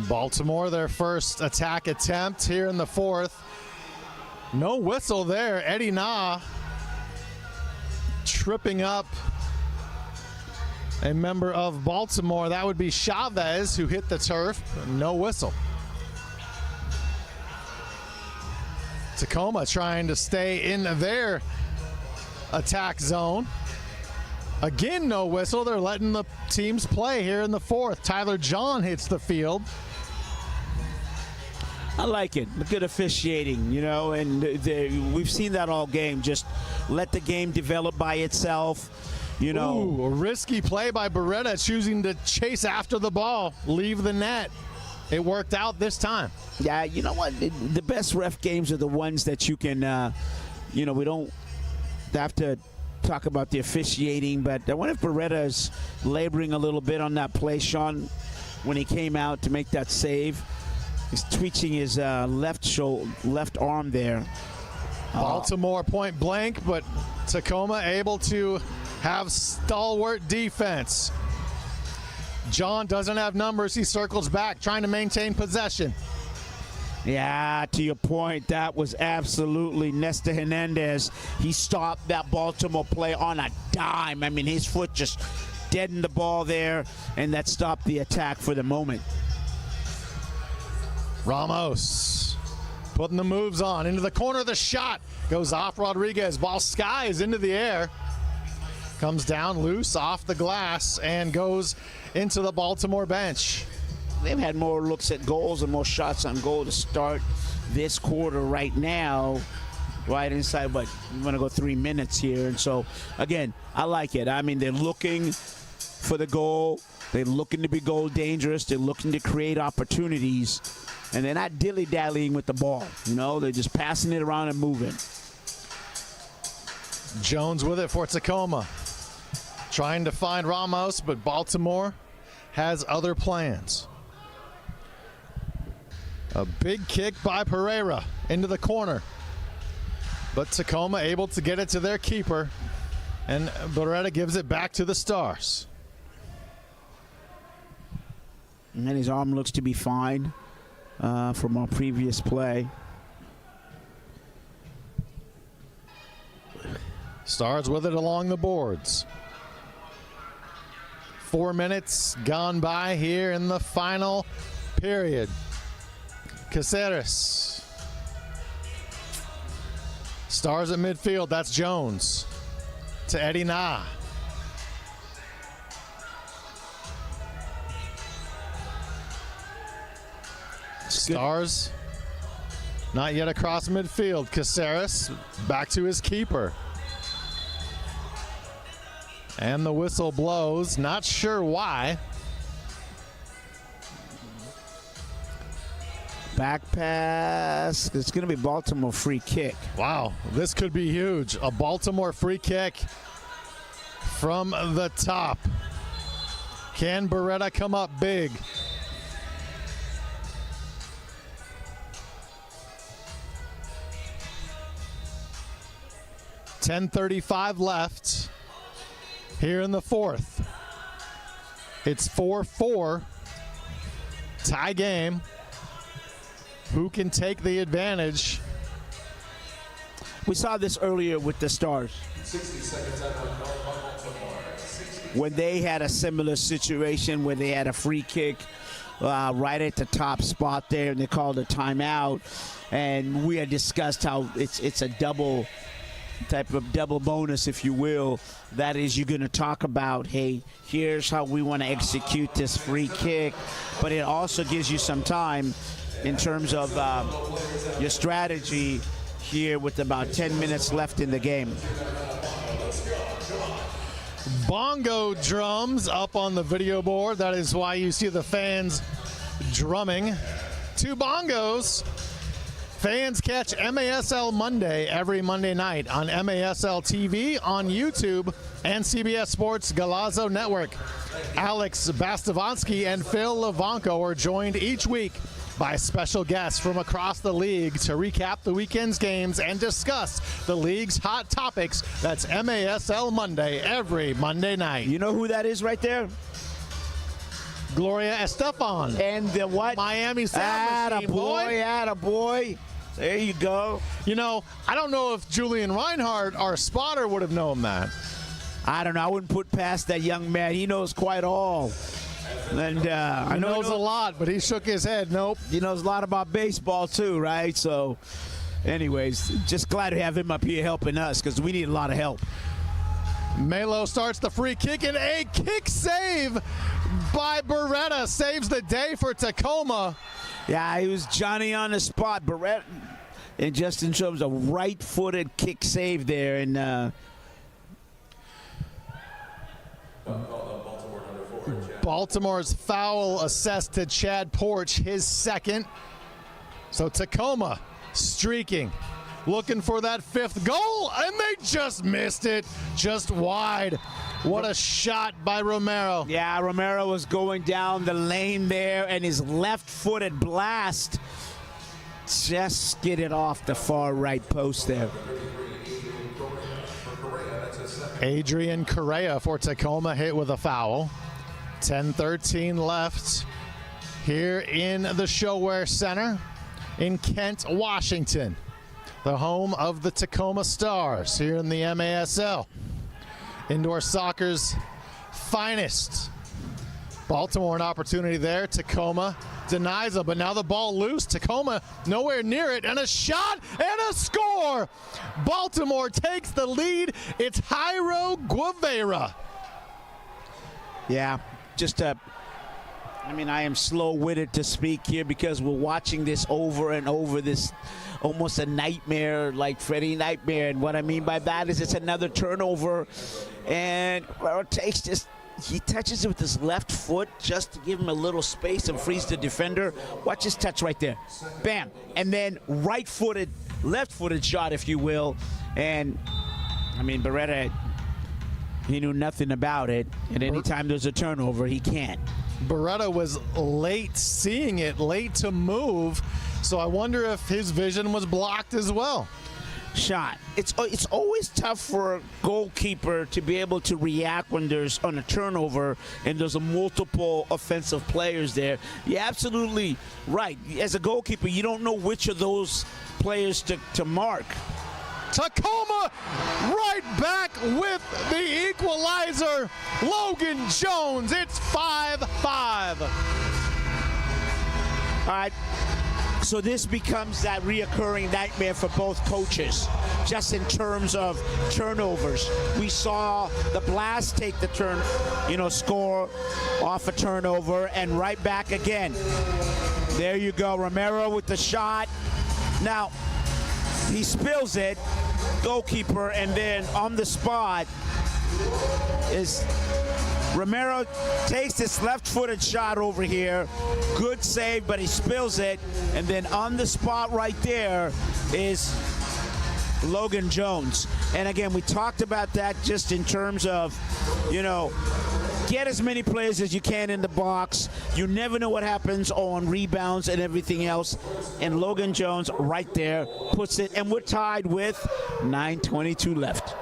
Baltimore, their first attack attempt here in the fourth. No whistle there. Eddie Na tripping up a member of Baltimore. That would be Chavez, who hit the turf. No whistle. Tacoma trying to stay in their attack zone. Again, no whistle. They're letting the teams play here in the fourth. Tyler John hits the field. I like it. Good officiating, you know, and we've seen that all game. Just let the game develop by itself. You know, ooh, a risky play by Beretta, choosing to chase after the ball, leave the net. It worked out this time. Yeah, you know what? The best ref games are the ones that you can, you know, we don't have to talk about the officiating, but I wonder if Beretta is laboring a little bit on that play, Sean, when he came out to make that save. He's twitching his left arm there. Baltimore point blank, but Tacoma able to have stalwart defense. John doesn't have numbers. He circles back, trying to maintain possession. Yeah, to your point, that was absolutely Nestor Hernandez. He stopped that Baltimore play on a dime. I mean, his foot just deadened the ball there, and that stopped the attack for the moment. Ramos putting the moves on. Into the corner, the shot goes off Rodriguez. Ball skies into the air. Comes down loose off the glass and goes into the Baltimore bench. They've had more looks at goals and more shots on goal to start this quarter right now, right inside, but we're going to go 3 minutes here. And so, again, I like it. I mean, they're looking for the goal. They're looking to be goal dangerous. They're looking to create opportunities. And they're not dilly-dallying with the ball. You know, they're just passing it around and moving. Jones with it for Tacoma. Trying to find Ramos, but Baltimore has other plans. A big kick by Pereira into the corner. But Tacoma able to get it to their keeper. And Beretta gives it back to the Stars. And then his arm looks to be fine from our previous play. Stars with it along the boards. 4 minutes gone by here in the final period. Caceres. Stars at midfield. That's Jones. To Eddie Na. Stars not yet across midfield. Caceres back to his keeper. And the whistle blows. Not sure why. Back pass. It's going to be Baltimore free kick. Wow, this could be huge. A Baltimore free kick from the top. Can Beretta come up big? .10:35 left here in the fourth. It's 4-4. Tie game. Who can take the advantage? We saw this earlier with the Stars. 60 seconds out on Baltimore. When they had a similar situation where they had a free kick right at the top spot there, and they called a timeout. And we had discussed how it's a double bonus, if you will. That is, you're going to talk about, hey, here's how we want to execute this free kick. But it also gives you some time in terms of your strategy here with about 10 minutes left in the game. Bongo drums up on the video board. That is why you see the fans drumming. 2 bongos. Fans catch MASL Monday every Monday night on MASL TV, on YouTube, and CBS Sports Galazzo Network. Alex Bastavansky and Phil Levanko are joined each week by special guests from across the league to recap the weekend's games and discuss the league's hot topics. That's MASL Monday every Monday night. You know who that is right there? Gloria Estefan. And the what? Miami Sound Machine, boy. Attaboy. There you go. You know, I don't know if Julian Reinhardt, our spotter, would have known that. I don't know. I wouldn't put past that young man. He knows quite all. And I know he knows a lot, but he shook his head. Nope. He knows a lot about baseball too, right? So, anyways, just glad to have him up here helping us because we need a lot of help. Melo starts the free kick, and a kick save by Beretta saves the day for Tacoma. Yeah, he was Johnny on the spot. Beretta, and just in terms of right-footed kick save there, and Baltimore's foul assessed to Chad Porch, his second. So Tacoma streaking, looking for that 5th goal, and they just missed it, just wide. What a shot by Romero. Yeah, Romero was going down the lane there, and his left-footed blast just skidded off the far right post there. Adrian Correa for Tacoma hit with a foul. 10:13 left here in the ShoWare Center in Kent, Washington, the home of the Tacoma Stars here in the MASL. Indoor soccer's finest. Baltimore an opportunity there. Tacoma denies it, but now the ball loose. Tacoma nowhere near it, and a shot and a score. Baltimore takes the lead. It's Jairo Guevara. Yeah, just I am slow-witted to speak here because we're watching this over and over, this almost a nightmare, like Freddie Nightmare. And what I mean by that is it's another turnover, and he touches it with his left foot just to give him a little space and frees the defender. Watch his touch right there. Bam. And then left-footed shot, if you will. And, Beretta, he knew nothing about it. And anytime there's a turnover, he can't. Beretta was late seeing it, late to move. So I wonder if his vision was blocked as well. Shot. It's always tough for a goalkeeper to be able to react when there's on a turnover and there's a multiple offensive players there. You're absolutely right. As a goalkeeper, you don't know which of those players to mark. Tacoma right back with the equalizer. Logan Jones. It's 5-5. All right. So this becomes that reoccurring nightmare for both coaches, just in terms of turnovers. We saw the Blast take the score off a turnover, and right back again. There you go, Romero with the shot. Now, he spills it, goalkeeper, and then on the spot is Romero takes this left-footed shot over here. Good save, but he spills it. And then on the spot right there is Logan Jones. And again, we talked about that just in terms of, get as many players as you can in the box. You never know what happens on rebounds and everything else. And Logan Jones right there puts it. And we're tied with 9:22 left.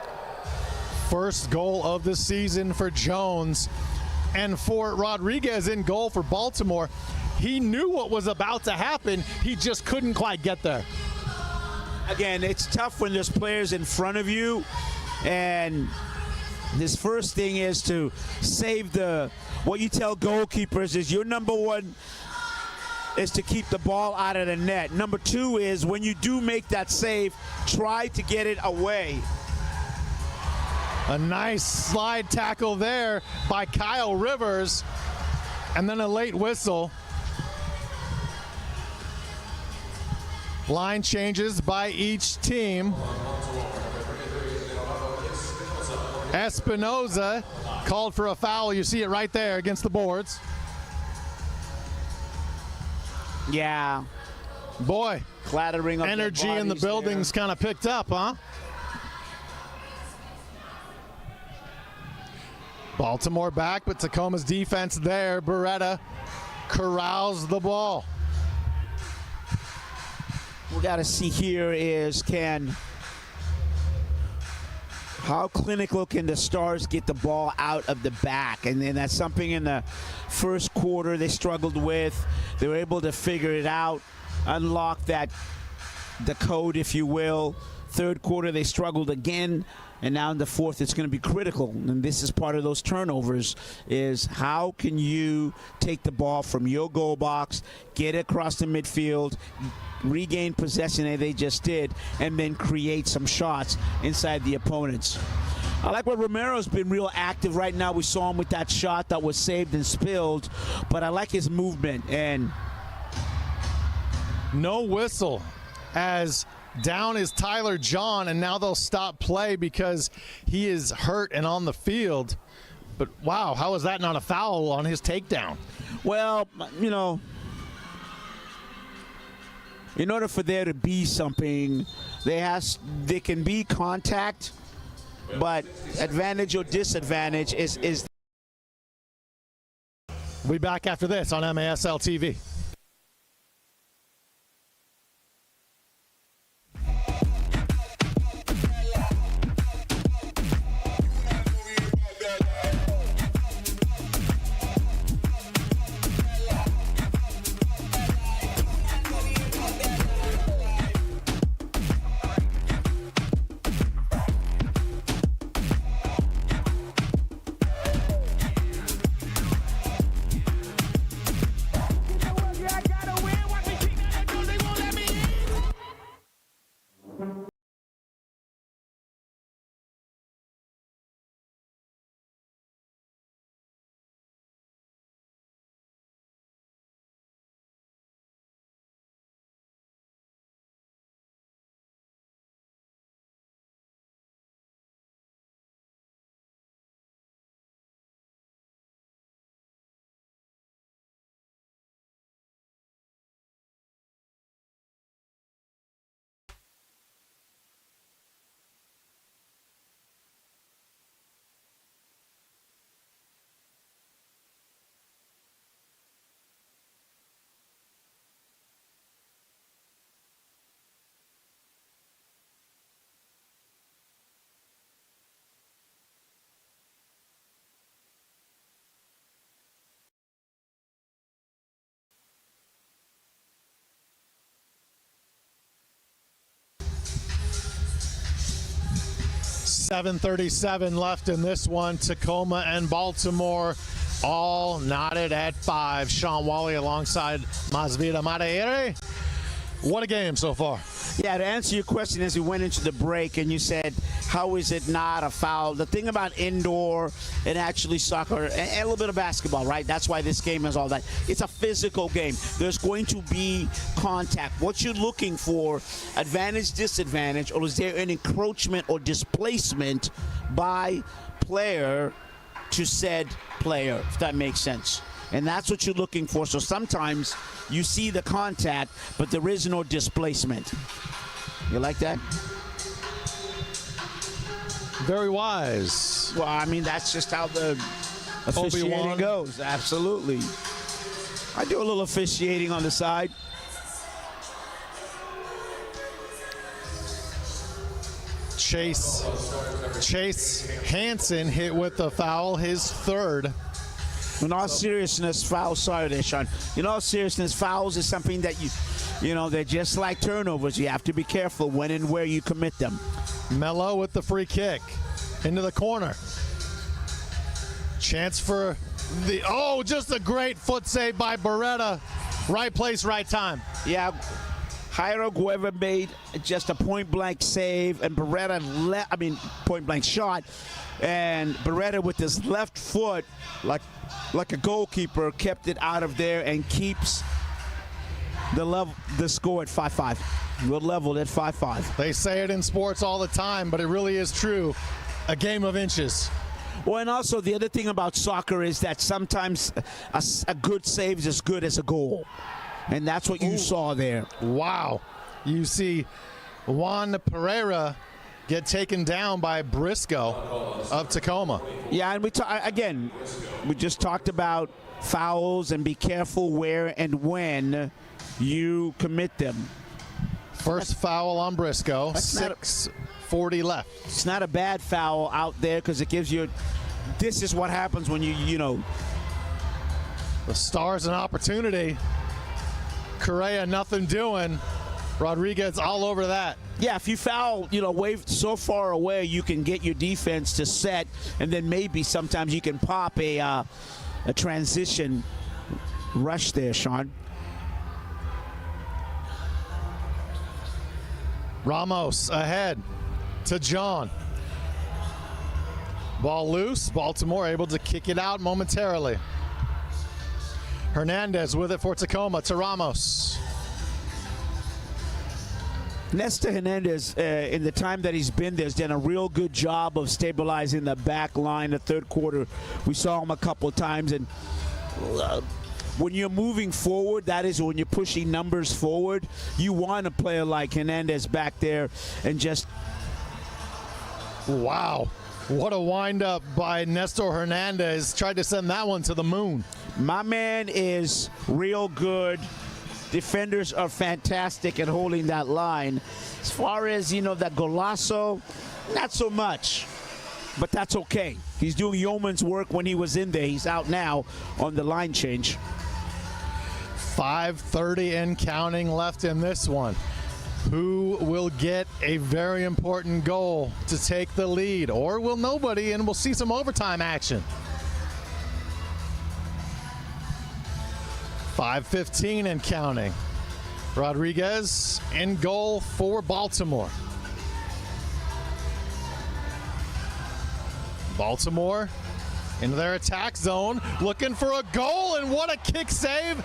First goal of the season for Jones. And for Rodriguez in goal for Baltimore, he knew what was about to happen. He just couldn't quite get there. Again, it's tough when there's players in front of you, and his first thing is to save what you tell goalkeepers is your number one is to keep the ball out of the net. Number two is when you do make that save, try to get it away. A nice slide tackle there by Kyle Rivers, and then a late whistle. Line changes by each team. Espinoza called for a foul. You see it right there against the boards. Yeah. Boy, clattering up energy in the building's kind of picked up, huh? Baltimore back, but Tacoma's defense there. Beretta corrals the ball. We got to see here is how clinical can the Stars get the ball out of the back? And then that's something in the first quarter they struggled with. They were able to figure it out, unlock the code, if you will. Third quarter they struggled again, and now in the fourth it's going to be critical. And this is part of those turnovers, is how can you take the ball from your goal box, get it across the midfield, regain possession as they just did, and then create some shots inside the opponents. I like what Romero's been real active right now. We saw him with that shot that was saved and spilled, but I like his movement. And no whistle as down is Tyler John, and now they'll stop play because he is hurt and on the field. But wow, how is that not a foul on his takedown? Well, you know, in order for there to be something, there can be contact, but advantage or disadvantage is. We'll be back after this on MASL TV. .37 left in this one. Tacoma and Baltimore all knotted at 5. Sean Wally alongside Masvida Madeire. What a game so far. Yeah, to answer your question as we went into the break and you said, how is it not a foul? The thing about indoor and actually soccer and a little bit of basketball, right? That's why this game is all that. It's a physical game. There's going to be contact. What you're looking for, advantage, disadvantage, or is there an encroachment or displacement by player to said player, if that makes sense. And that's what you're looking for. So sometimes you see the contact, but there is no displacement. You like that? Very wise. Well, I mean, that's just how the officiating goes. Absolutely. I do a little officiating on the side. Chase Hansen hit with the foul, his third. In all seriousness, fouls, sorry there, Sean. In all seriousness, fouls is something that they're just like turnovers. You have to be careful when and where you commit them. Melo with the free kick into the corner. Chance for just a great foot save by Beretta. Right place, right time. Yeah. Jairo Gueva made just a point-blank save, and Beretta point-blank shot, and Beretta with his left foot, like a goalkeeper, kept it out of there and keeps the score at 5-5. We're leveled at 5-5. They say it in sports all the time, but it really is true. A game of inches. Well, and also the other thing about soccer is that sometimes a good save is as good as a goal. And that's what you saw there. Wow. You see Juan Pereira get taken down by Briscoe of Tacoma. Yeah, and we just talked about fouls and be careful where and when you commit them. First foul on Briscoe, 6:40 left. It's not a bad foul out there because it gives you, this is what happens when you The Stars an opportunity. Correa nothing doing. Rodriguez all over that. Yeah, if you foul, way so far away, you can get your defense to set, and then maybe sometimes you can pop a transition rush there, Sean. Ramos ahead to John. Ball loose. Baltimore able to kick it out momentarily. Hernandez with it for Tacoma to Ramos. Nestor Hernandez, in the time that he's been there, has done a real good job of stabilizing the back line. The third quarter, we saw him a couple of times. And when you're moving forward, that is when you're pushing numbers forward, you want a player like Hernandez back there and just... Wow. What a windup by Nestor Hernandez. Tried to send that one to the moon. My man is real good. Defenders are fantastic at holding that line. As far as, that golazo, not so much. But that's okay. He's doing yeoman's work when he was in there. He's out now on the line change. 5:30 and counting left in this one. Who will get a very important goal to take the lead? Or will nobody, and we'll see some overtime action. 5:15 and counting. Rodriguez in goal for Baltimore. Baltimore into their attack zone, looking for a goal, and what a kick save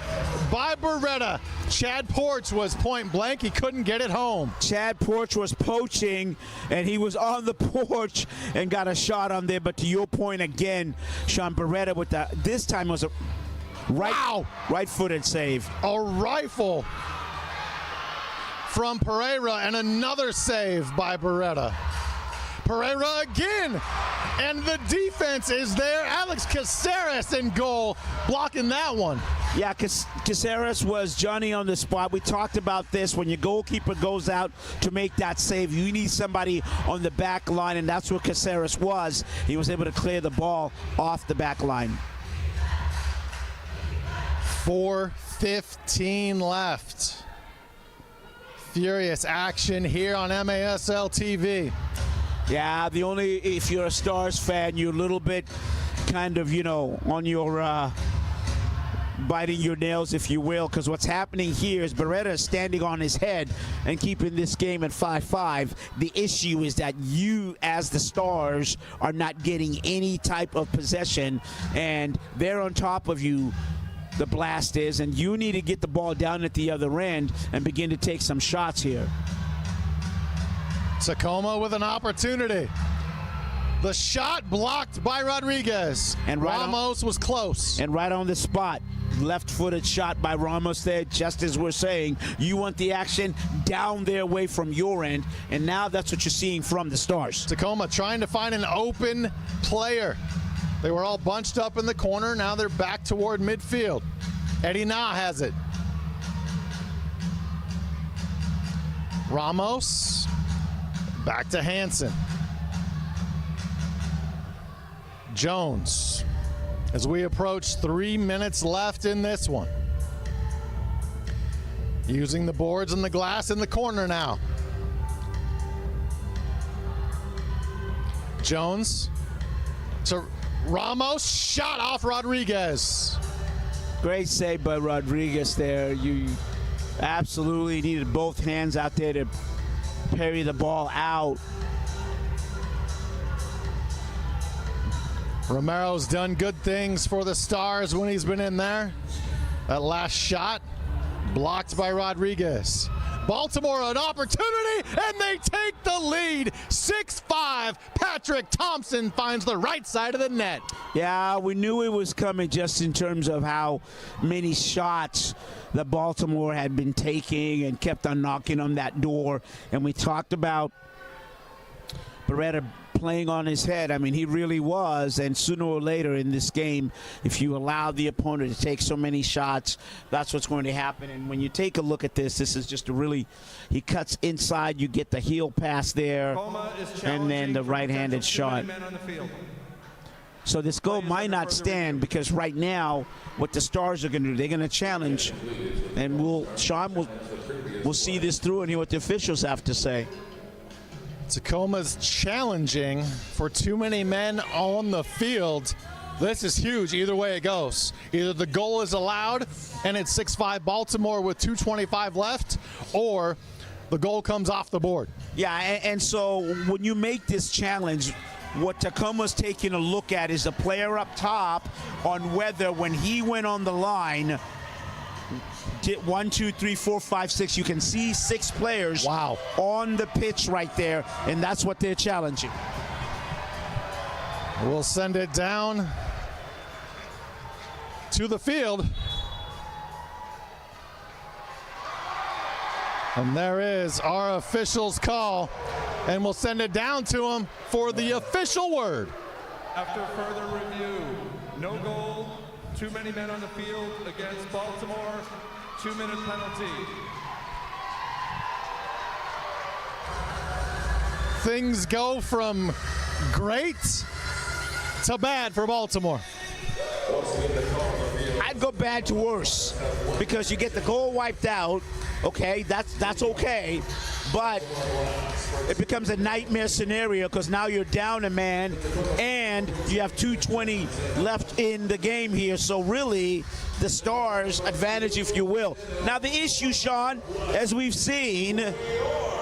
by Beretta. Chad Porch was point blank. He couldn't get it home. Chad Porch was poaching, and he was on the porch and got a shot on there. But to your point again, Sean, Beretta with this time was a right-footed save. A rifle from Pereira, and another save by Beretta. Pereira again, and the defense is there. Alex Caceres in goal, blocking that one. Yeah, Caceres was Johnny on the spot. We talked about this. When your goalkeeper goes out to make that save, you need somebody on the back line, and that's what Caceres was. He was able to clear the ball off the back line. 4:15 left. Furious action here on MASL TV. Yeah, if you're a Stars fan, you're a little bit kind of, on your biting your nails, if you will, because what's happening here is Beretta is standing on his head and keeping this game at 5-5. The issue is that you, as the Stars, are not getting any type of possession, and they're on top of you. The Blast is, and you need to get the ball down at the other end and begin to take some shots here. Tacoma with an opportunity. The shot blocked by Rodriguez. And Ramos was close. And right on the spot. Left-footed shot by Ramos there, just as we're saying. You want the action down there away from your end, and now that's what you're seeing from the Stars. Tacoma trying to find an open player. They were all bunched up in the corner. Now they're back toward midfield. Eddie Na has it. Ramos. Back to Hansen. Jones. as we approach 3 minutes left in this one. Using the boards and the glass in the corner now. Jones to Ramos, shot off Rodriguez. Great save by Rodriguez there. You absolutely needed both hands out there to parry the ball out. Romero's done good things for the Stars when he's been in there. That last shot blocked by Rodriguez. Baltimore an opportunity, and they take the lead. 6-5. Patrick Thompson finds the right side of the net. Yeah, we knew it was coming just in terms of how many shots that Baltimore had been taking and kept on knocking on that door. And we talked about Beretta playing on his head. I mean, he really was. And sooner or later in this game, if you allow the opponent to take so many shots, that's what's going to happen. And when you take a look at this, this is just a really, he cuts inside, you get the heel pass there, and then the right-handed shot. So this goal might not stand because right now, what the Stars are going to do, they're going to challenge, and Sean will see this through and hear what the officials have to say. Tacoma's challenging for too many men on the field. This is huge either way it goes. Either the goal is allowed and it's 6-5 Baltimore with 2:25 left, or the goal comes off the board. Yeah, and so when you make this challenge, what Tacoma's taking a look at is the player up top on whether when he went on the line, 1, 2, 3, 4, 5, 6. You can see 6 players on the pitch right there, and that's what they're challenging. We'll send it down to the field. And there is our official's call, and we'll send it down to him for the official word. After further review, no goal, too many men on the field against Baltimore. 2-minute penalty. Things go from great to bad for Baltimore. I'd go bad to worse because you get the goal wiped out. Okay, that's okay, but it becomes a nightmare scenario because now you're down a man and you have 2:20 left in the game here. So really, the Stars' advantage, if you will. Now the issue, Sean, as we've seen,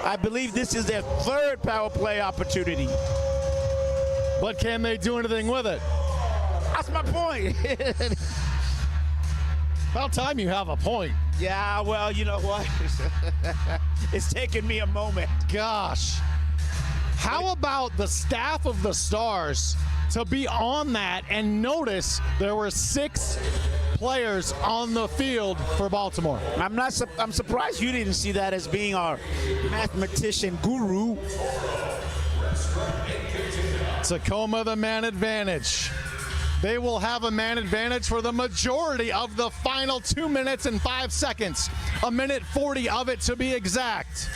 I believe this is their 3rd power play opportunity. But can they do anything with it? That's my point. About time you have a point. Yeah, well, you know what? It's taken me a moment. Gosh. How about the staff of the Stars to be on that and notice there were 6 players on the field for Baltimore? I'm surprised you didn't see that as being our mathematician guru. Tacoma the man advantage. They will have a man advantage for the majority of the final 2 minutes and 5 seconds. 1:40 of it to be exact.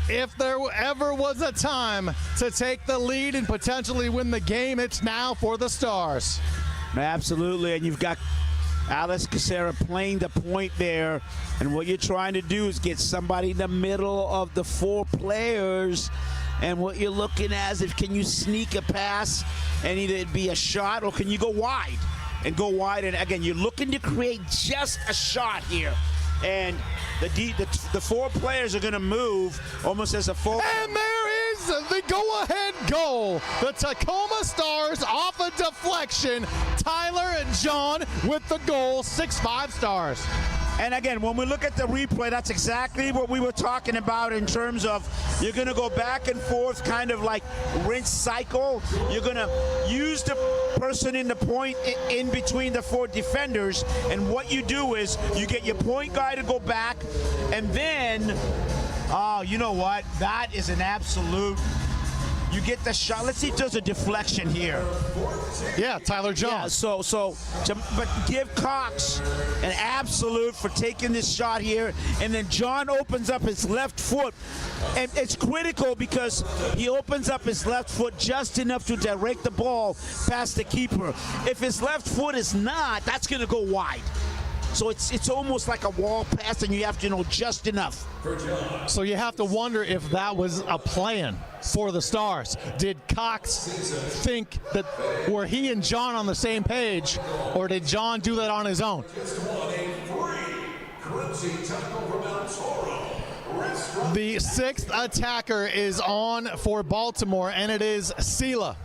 If there ever was a time to take the lead and potentially win the game, it's now for the Stars. Absolutely, and you've got Alex Casera playing the point there, and what you're trying to do is get somebody in the middle of the 4 players, and what you're looking at is can you sneak a pass and either it be a shot or can you go wide? And go wide, and again, you're looking to create just a shot here. And the 4 players are going to move almost as a full. And there is the go-ahead goal. The Tacoma Stars off a deflection. Tyler and John with the goal. 6-5 Stars. And again, when we look at the replay, that's exactly what we were talking about in terms of you're going to go back and forth, kind of like rinse cycle. You're going to use the person in the point in between the 4 defenders, and what you do is you get your point guy to go back, and then, oh, you know what? That is an absolute You get the shot. Let's see if there's a deflection here. Yeah, Tyler John. Yeah, but give Cox an absolute for taking this shot here, and then John opens up his left foot, and it's critical because he opens up his left foot just enough to direct the ball past the keeper. If his left foot is not, that's going to go wide. So it's almost like a wall pass, and you have to just enough. So you have to wonder if that was a plan for the Stars. Did Cox think that were he and John on the same page, or did John do that on his own? The sixth attacker is on for Baltimore, and it is Sela.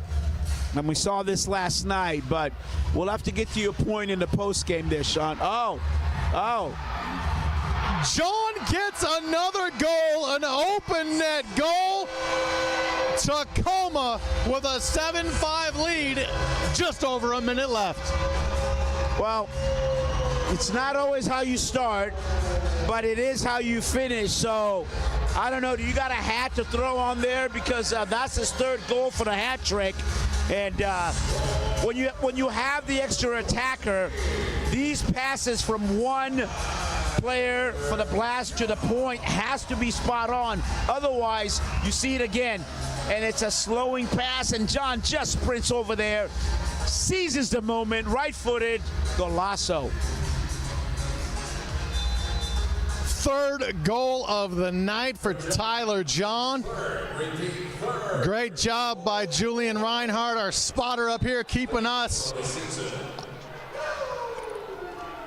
And we saw this last night, but we'll have to get to your point in the postgame there, Sean. Oh. John gets another goal, an open net goal. Tacoma with a 7-5 lead, just over a minute left. Well, it's not always how you start, but it is how you finish. So, I don't know, do you got a hat to throw on there? Because that's his third goal for the hat trick. And when you have the extra attacker, these passes from one player for the blast to the point has to be spot on. Otherwise, you see it again, and it's a slowing pass, and John just sprints over there, seizes the moment, right-footed, golazo. Third goal of the night for Tyler John. Great job by Julian Reinhardt, our spotter up here, keeping us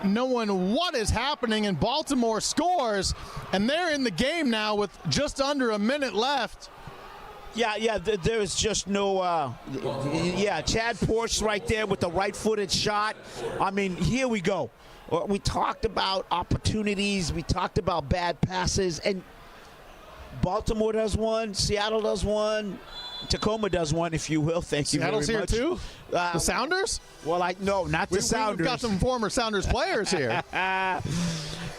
knowing what is happening. And Baltimore scores, and they're in the game now with just under a minute left. Yeah, there is just no, Chad Porch right there with the right-footed shot. I mean, here we go. We talked about opportunities. We talked about bad passes. And Baltimore does one. Seattle does one. Tacoma does one, if you will. Thank you Seattle's very much. Seattle's here, too? The Sounders? Well, no, not the Sounders. We've got some former Sounders players here.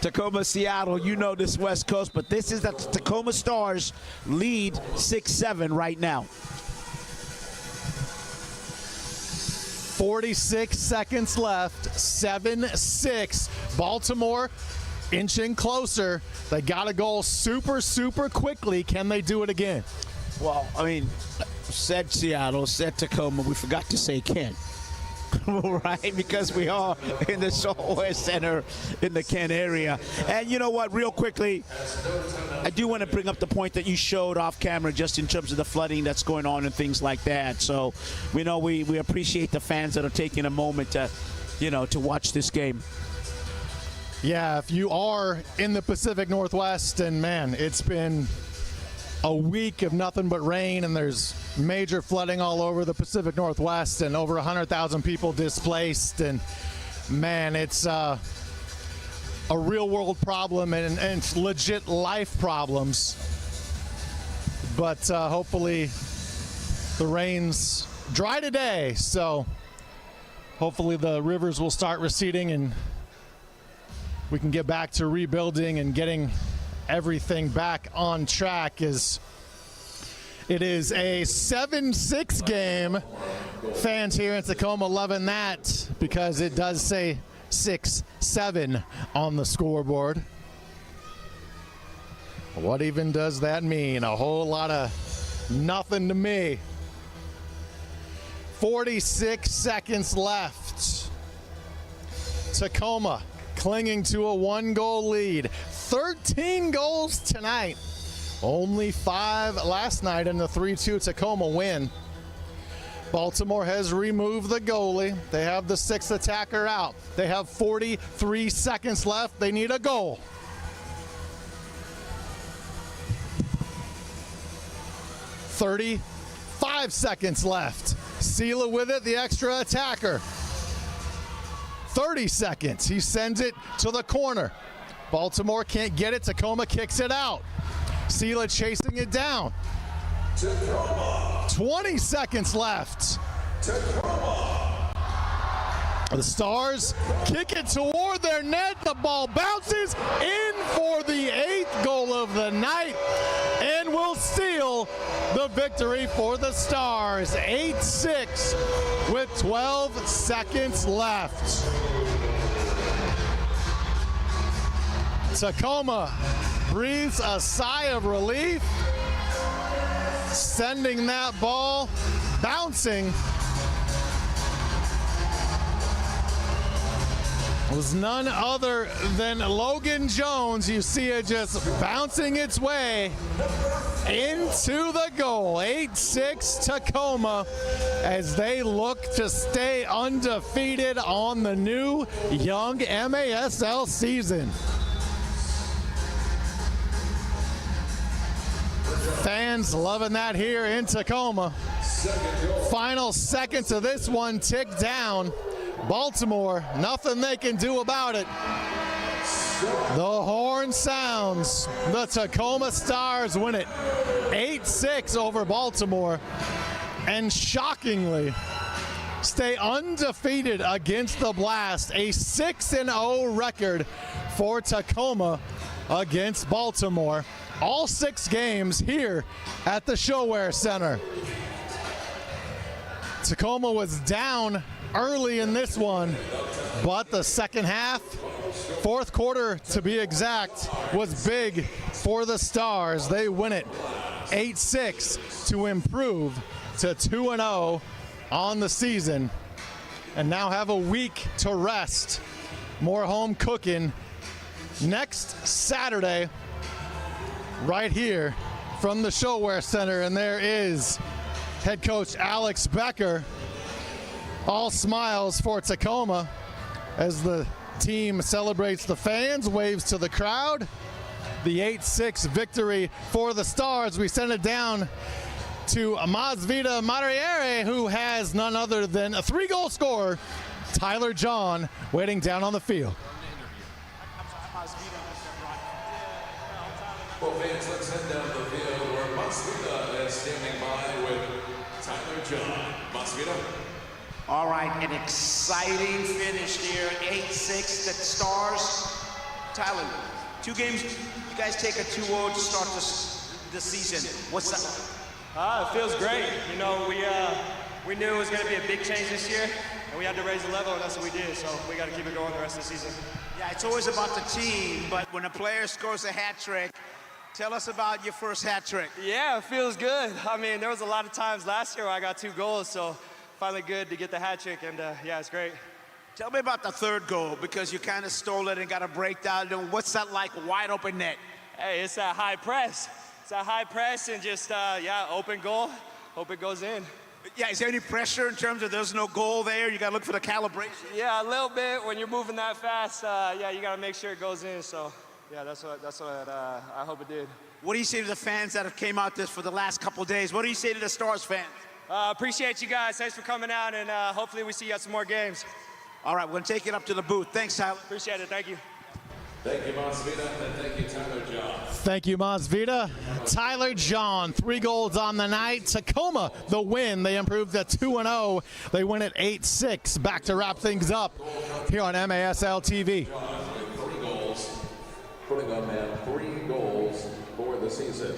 Tacoma, Seattle, you know this West Coast, but this is the Tacoma Stars lead 6-7 right now. 46 seconds left, 7-6. Baltimore inching closer. They got a goal super quickly. Can they do it again? Well, I mean, said Seattle, said Tacoma. We forgot to say Kent. Right, because we are in the Saltwater Center in the Kent area. And you know what, real quickly, I do want to bring up the point that you showed off camera just in terms of the flooding that's going on and things like that. So we know we appreciate the fans that are taking a moment to, to watch this game. Yeah, if you are in the Pacific Northwest, and man, it's been a week of nothing but rain, and there's major flooding all over the Pacific Northwest, and over 100,000 people displaced. And man, it's a real world problem, and it's legit life problems. But hopefully the rains dry today, so hopefully the rivers will start receding and we can get back to rebuilding and getting everything back on track. As it is a 7-6 game. Fans here in Tacoma loving that because it does say 6-7 on the scoreboard. What even does that mean? A whole lot of nothing to me. 46 seconds left. Tacoma clinging to a 1-goal lead. 13 goals tonight. Only 5 last night in the 3-2 Tacoma win. Baltimore has removed the goalie. They have the 6th attacker out. They have 43 seconds left. They need a goal. "35 seconds left. Sela with it, the extra attacker. 30 seconds. He sends it to the corner. Baltimore can't get it. Tacoma kicks it out. Sela chasing it down. 20 seconds left. The Stars kick it toward their net. The ball bounces in for the 8th goal of the night and will seal the victory for the Stars, 8-6 with 12 seconds left. Tacoma breathes a sigh of relief, sending that ball bouncing. It was none other than Logan Jones. You see it just bouncing its way into the goal. 8-6 Tacoma as they look to stay undefeated on the new young MASL season. Fans loving that here in Tacoma. Final seconds of this one tick down. Baltimore, nothing they can do about it. The horn sounds. The Tacoma Stars win it 8-6 over Baltimore, and shockingly stay undefeated against the Blast. A 6-0 record for Tacoma against Baltimore. All 6 games here at the ShoWare Center. Tacoma was down early in this one, but the second half, fourth quarter to be exact, was big for the Stars. They win it 8-6 to improve to 2-0 on the season, and now have a week to rest. More home cooking next Saturday right here from the ShoWare Center, and there is head coach Alex Becker. All smiles for Tacoma as the team celebrates the fans, waves to the crowd. The 8-6 victory for the Stars. We send it down to Masvita Madariere, who has none other than a 3-goal scorer, Tyler John, waiting down on the field. Well, fans, let's head down the field where Masvita is standing by with Tyler John. Masvita. All right, an exciting finish here, 8-6, the Stars. Tyler, 2 games, you guys take a 2-0 to start the season. What's that? It feels great. You know, we knew it was going to be a big change this year, and we had to raise the level, and that's what we did, so we got to keep it going the rest of the season. Yeah, it's always about the team, but when a player scores a hat trick, tell us about your first hat trick. Yeah, it feels good. I mean, there was a lot of times last year where I got 2 goals, so finally good to get the hat trick, and yeah, it's great. Tell me about the 3rd goal, because you kind of stole it and got a breakdown. What's that like, wide open net? Hey, it's that high press. It's that high press and just, yeah, open goal. Hope it goes in. Yeah, is there any pressure in terms of there's no goal there? You got to look for the calibration? Yeah, a little bit. When you're moving that fast, yeah, you got to make sure it goes in. So, yeah, that's what I hope it did. What do you say to the fans that have came out this for the last couple days? What do you say to the Stars fans? Appreciate you guys. Thanks for coming out, and hopefully we see you at some more games. All right, we're going to take it up to the booth. Thanks, Tyler. Appreciate it. Thank you. Thank you, Masvita, and thank you, Tyler John. Thank you, Masvita. Tyler John, 3 goals on the night. Tacoma, the win. They improved to 2-0. They win at 8-6. Back to wrap things up here on MASL TV. 3 goals, putting on that 3 goals for the season.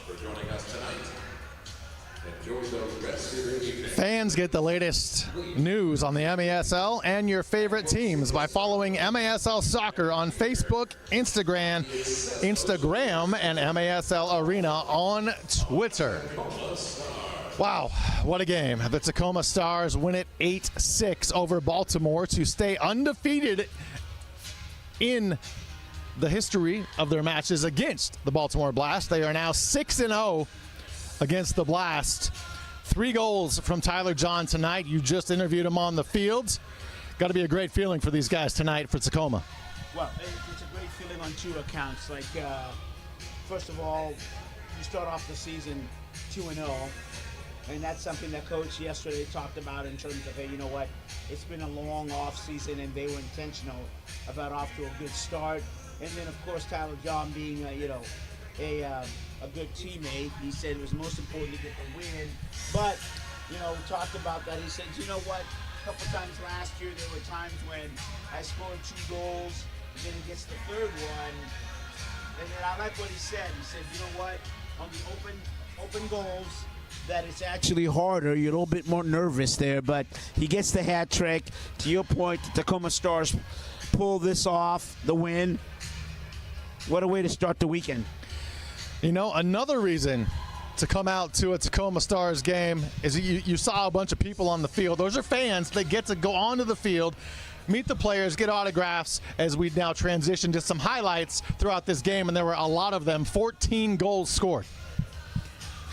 for joining us tonight. Enjoy the rest of your evening. Fans get the latest news on the MASL and your favorite teams by following MASL Soccer on Facebook, Instagram, and MASL Arena on Twitter. Wow, what a game. The Tacoma Stars win it 8-6 over Baltimore to stay undefeated in the history of their matches against the Baltimore Blast. They are now 6-0 against the Blast. 3 goals from Tyler John tonight. You just interviewed him on the field. Got to be a great feeling for these guys tonight for Tacoma. Well, it's a great feeling on 2 accounts. Like, first of all, you start off the season 2-0, and that's something that Coach yesterday talked about in terms of, hey, you know what, it's been a long off season, and they were intentional about off to a good start. And then, of course, Tyler John being, a good teammate. He said it was most important to get the win. But, we talked about that. He said, you know what, a couple times last year there were times when I scored 2 goals, and then he gets the 3rd one. And then I like what he said. He said, you know what, on the open goals, that it's actually harder. You're a little bit more nervous there, but he gets the hat trick. To your point, the Tacoma Stars pull this off, the win. What a way to start the weekend. Another reason to come out to a Tacoma Stars game is you saw a bunch of people on the field. Those are fans that get to go onto the field, meet the players, get autographs, as we now transition to some highlights throughout this game, and there were a lot of them. 14 goals scored.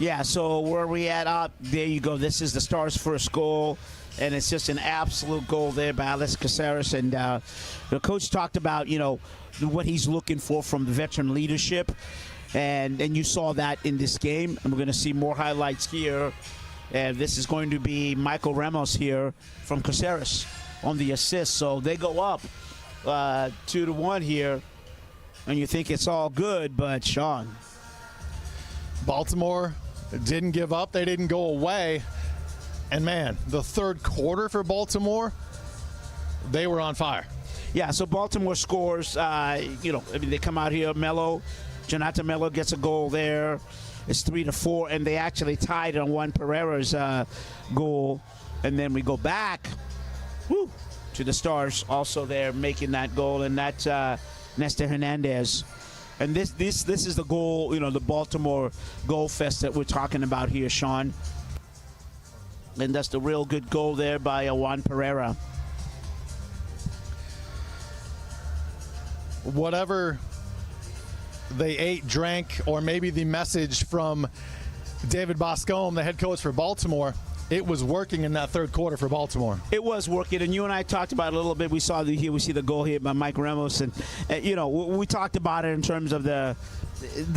Yeah, so where are we at? There you go. This is the Stars' first goal, and it's just an absolute goal there by Alex Caceres. And the coach talked about, what he's looking for from the veteran leadership. And you saw that in this game. And we're going to see more highlights here. And this is going to be Michael Ramos here from Caceres on the assist. So they go up 2-1 here. And you think it's all good, but Sean. Baltimore didn't give up. They didn't go away. And, man, the 3rd quarter for Baltimore, they were on fire. Yeah, so Baltimore scores, they come out here, Jonathan Mello gets a goal there. It's 3-4, and they actually tied on Juan Pereira's goal. And then we go back to the Stars also there making that goal, and that's Nestor Hernandez. And this is the goal, the Baltimore goal fest that we're talking about here, Sean. And that's the real good goal there by Juan Pereira. Whatever they ate, drank, or maybe the message from David Boscombe, the head coach for Baltimore, it was working in that 3rd quarter for Baltimore. It was working, and you and I talked about it a little bit. We see the goal here by Mike Ramos, and we talked about it in terms of the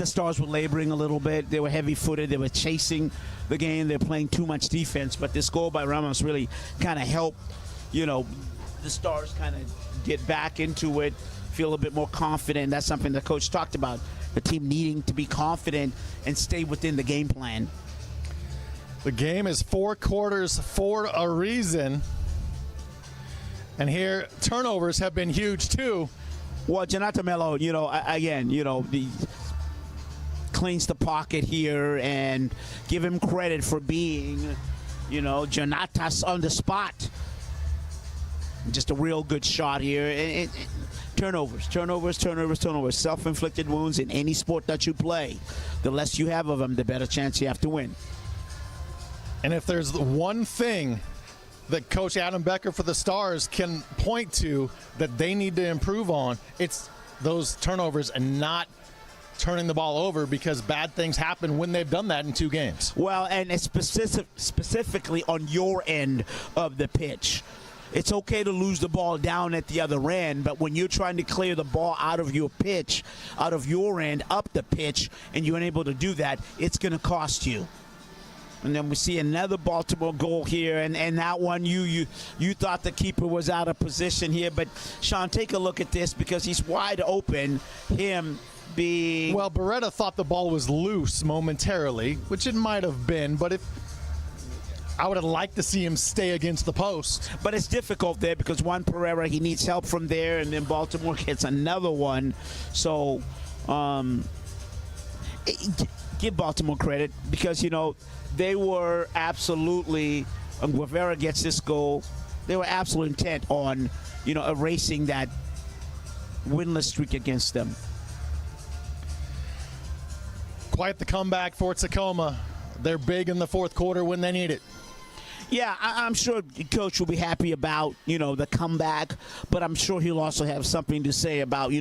Stars were laboring a little bit. They were heavy-footed. They were chasing the game. They're playing too much defense, but this goal by Ramos really kind of helped, the Stars kind of get back into it, feel a bit more confident. That's something the coach talked about, the team needing to be confident and stay within the game plan. The game is 4 quarters for a reason. And here, turnovers have been huge, too. Well, Jonathan Mello, he cleans the pocket here, and give him credit for being, Jonatas on the spot. Just a real good shot here. Turnovers. Self-inflicted wounds in any sport that you play. The less you have of them, the better chance you have to win. And if there's one thing that Coach Adam Becker for the Stars can point to that they need to improve on, it's those turnovers and not turning the ball over, because bad things happen when they've done that in 2 games. Well, and it's specifically on your end of the pitch. It's okay to lose the ball down at the other end, but when you're trying to clear the ball out of your pitch, out of your end, up the pitch, and you're unable to do that, it's going to cost you. And then we see another Baltimore goal here, and that one you thought the keeper was out of position here, but Sean, take a look at this, because he's wide open. Him being well, Beretta thought the ball was loose momentarily, which it might have been, but I would have liked to see him stay against the post. But it's difficult there because Juan Pereira, he needs help from there, and then Baltimore gets another one. So give Baltimore credit because, they were absolutely, Guevara gets this goal, they were absolutely intent on, erasing that winless streak against them. Quite the comeback for Tacoma. They're big in the fourth quarter when they need it. Yeah, I'm sure Coach will be happy about, the comeback, but I'm sure he'll also have something to say about,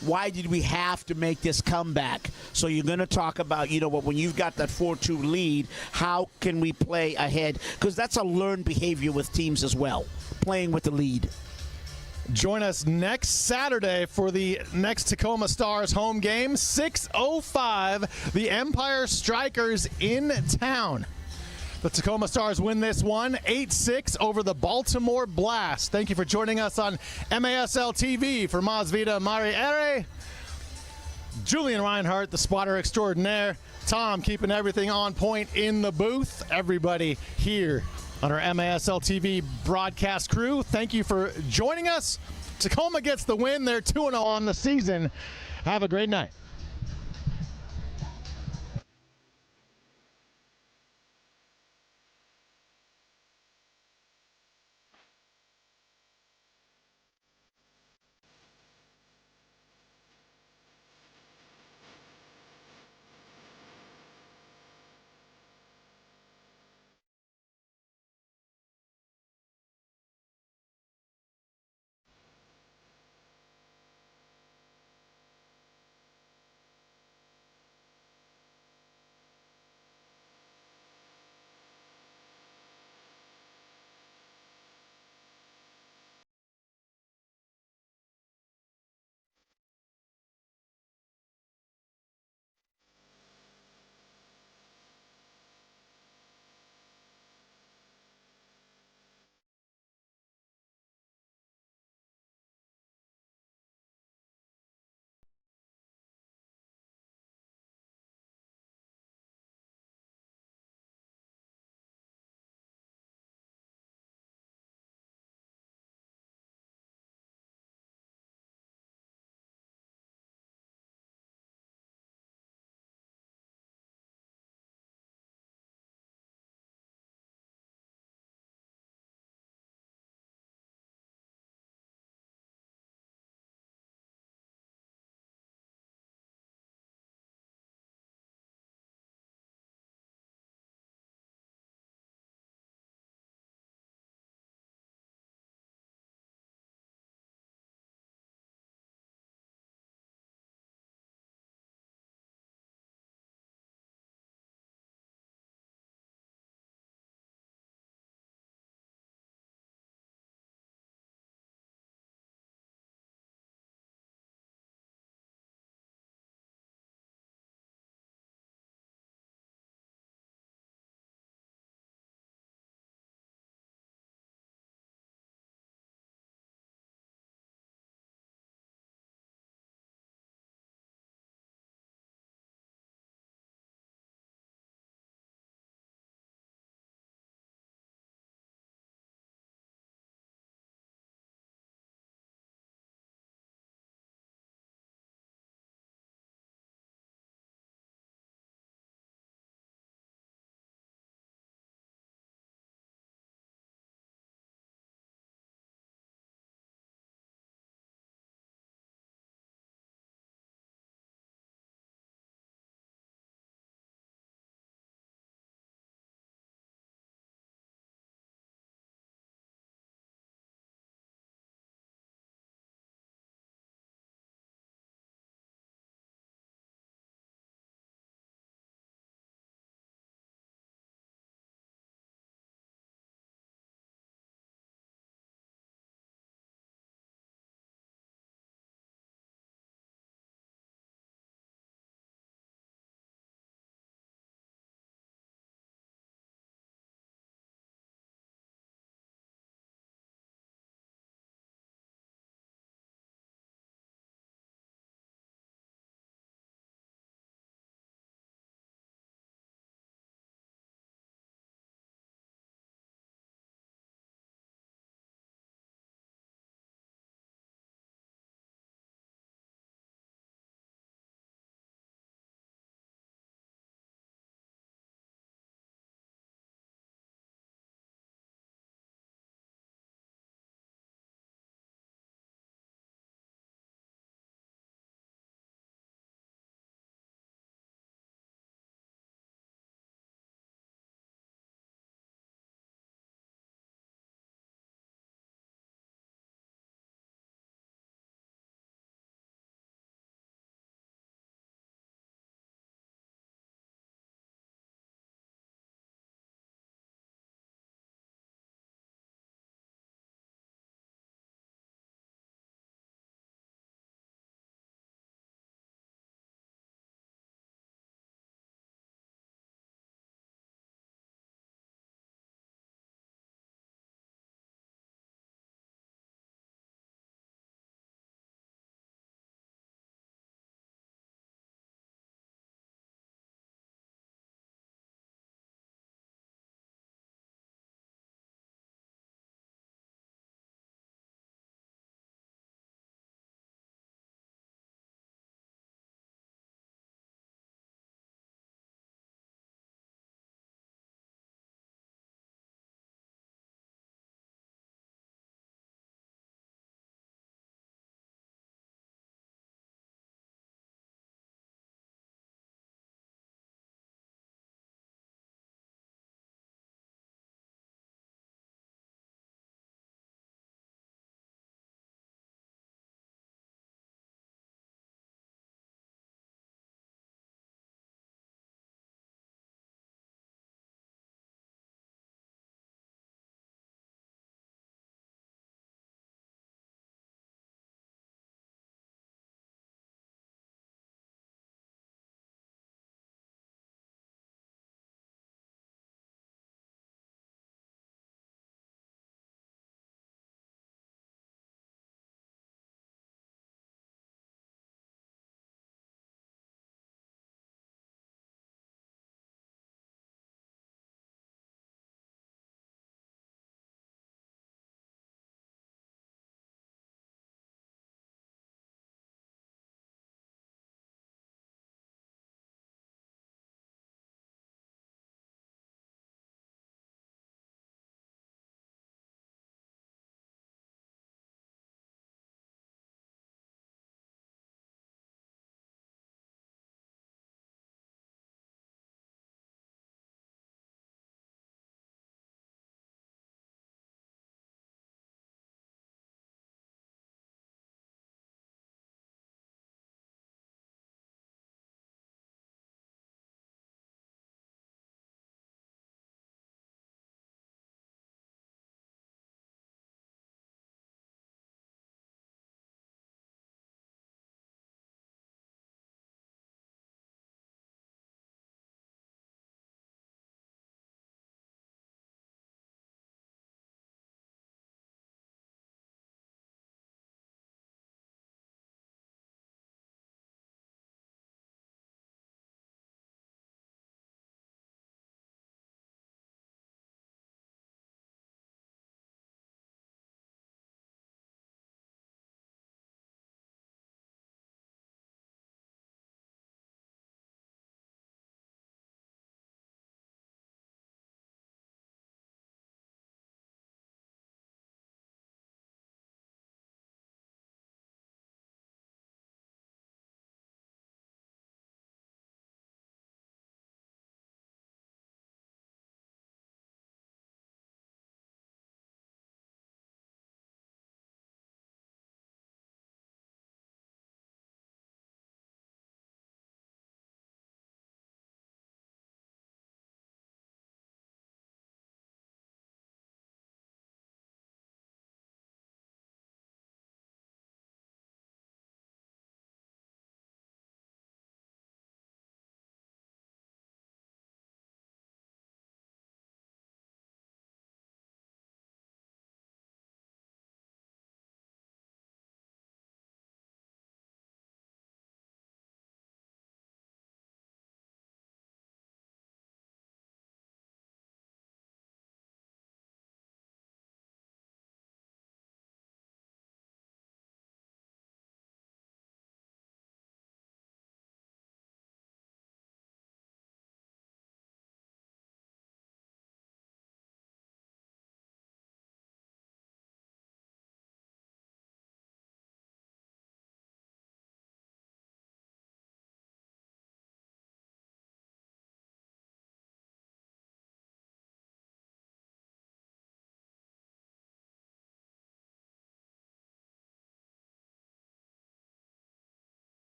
why did we have to make this comeback? So you're going to talk about, when you've got that 4-2 lead, how can we play ahead? Because that's a learned behavior with teams as well, playing with the lead. Join us next Saturday for the next Tacoma Stars home game, 6:05. The Empire Strikers in town. The Tacoma Stars win this one, 8-6 over the Baltimore Blast. Thank you for joining us on MASL TV. For Masvita Mariere, Julian Reinhart, the spotter extraordinaire, Tom keeping everything on point in the booth. Everybody here on our MASL TV broadcast crew, thank you for joining us. Tacoma gets the win. They're 2-0 on the season. Have a great night.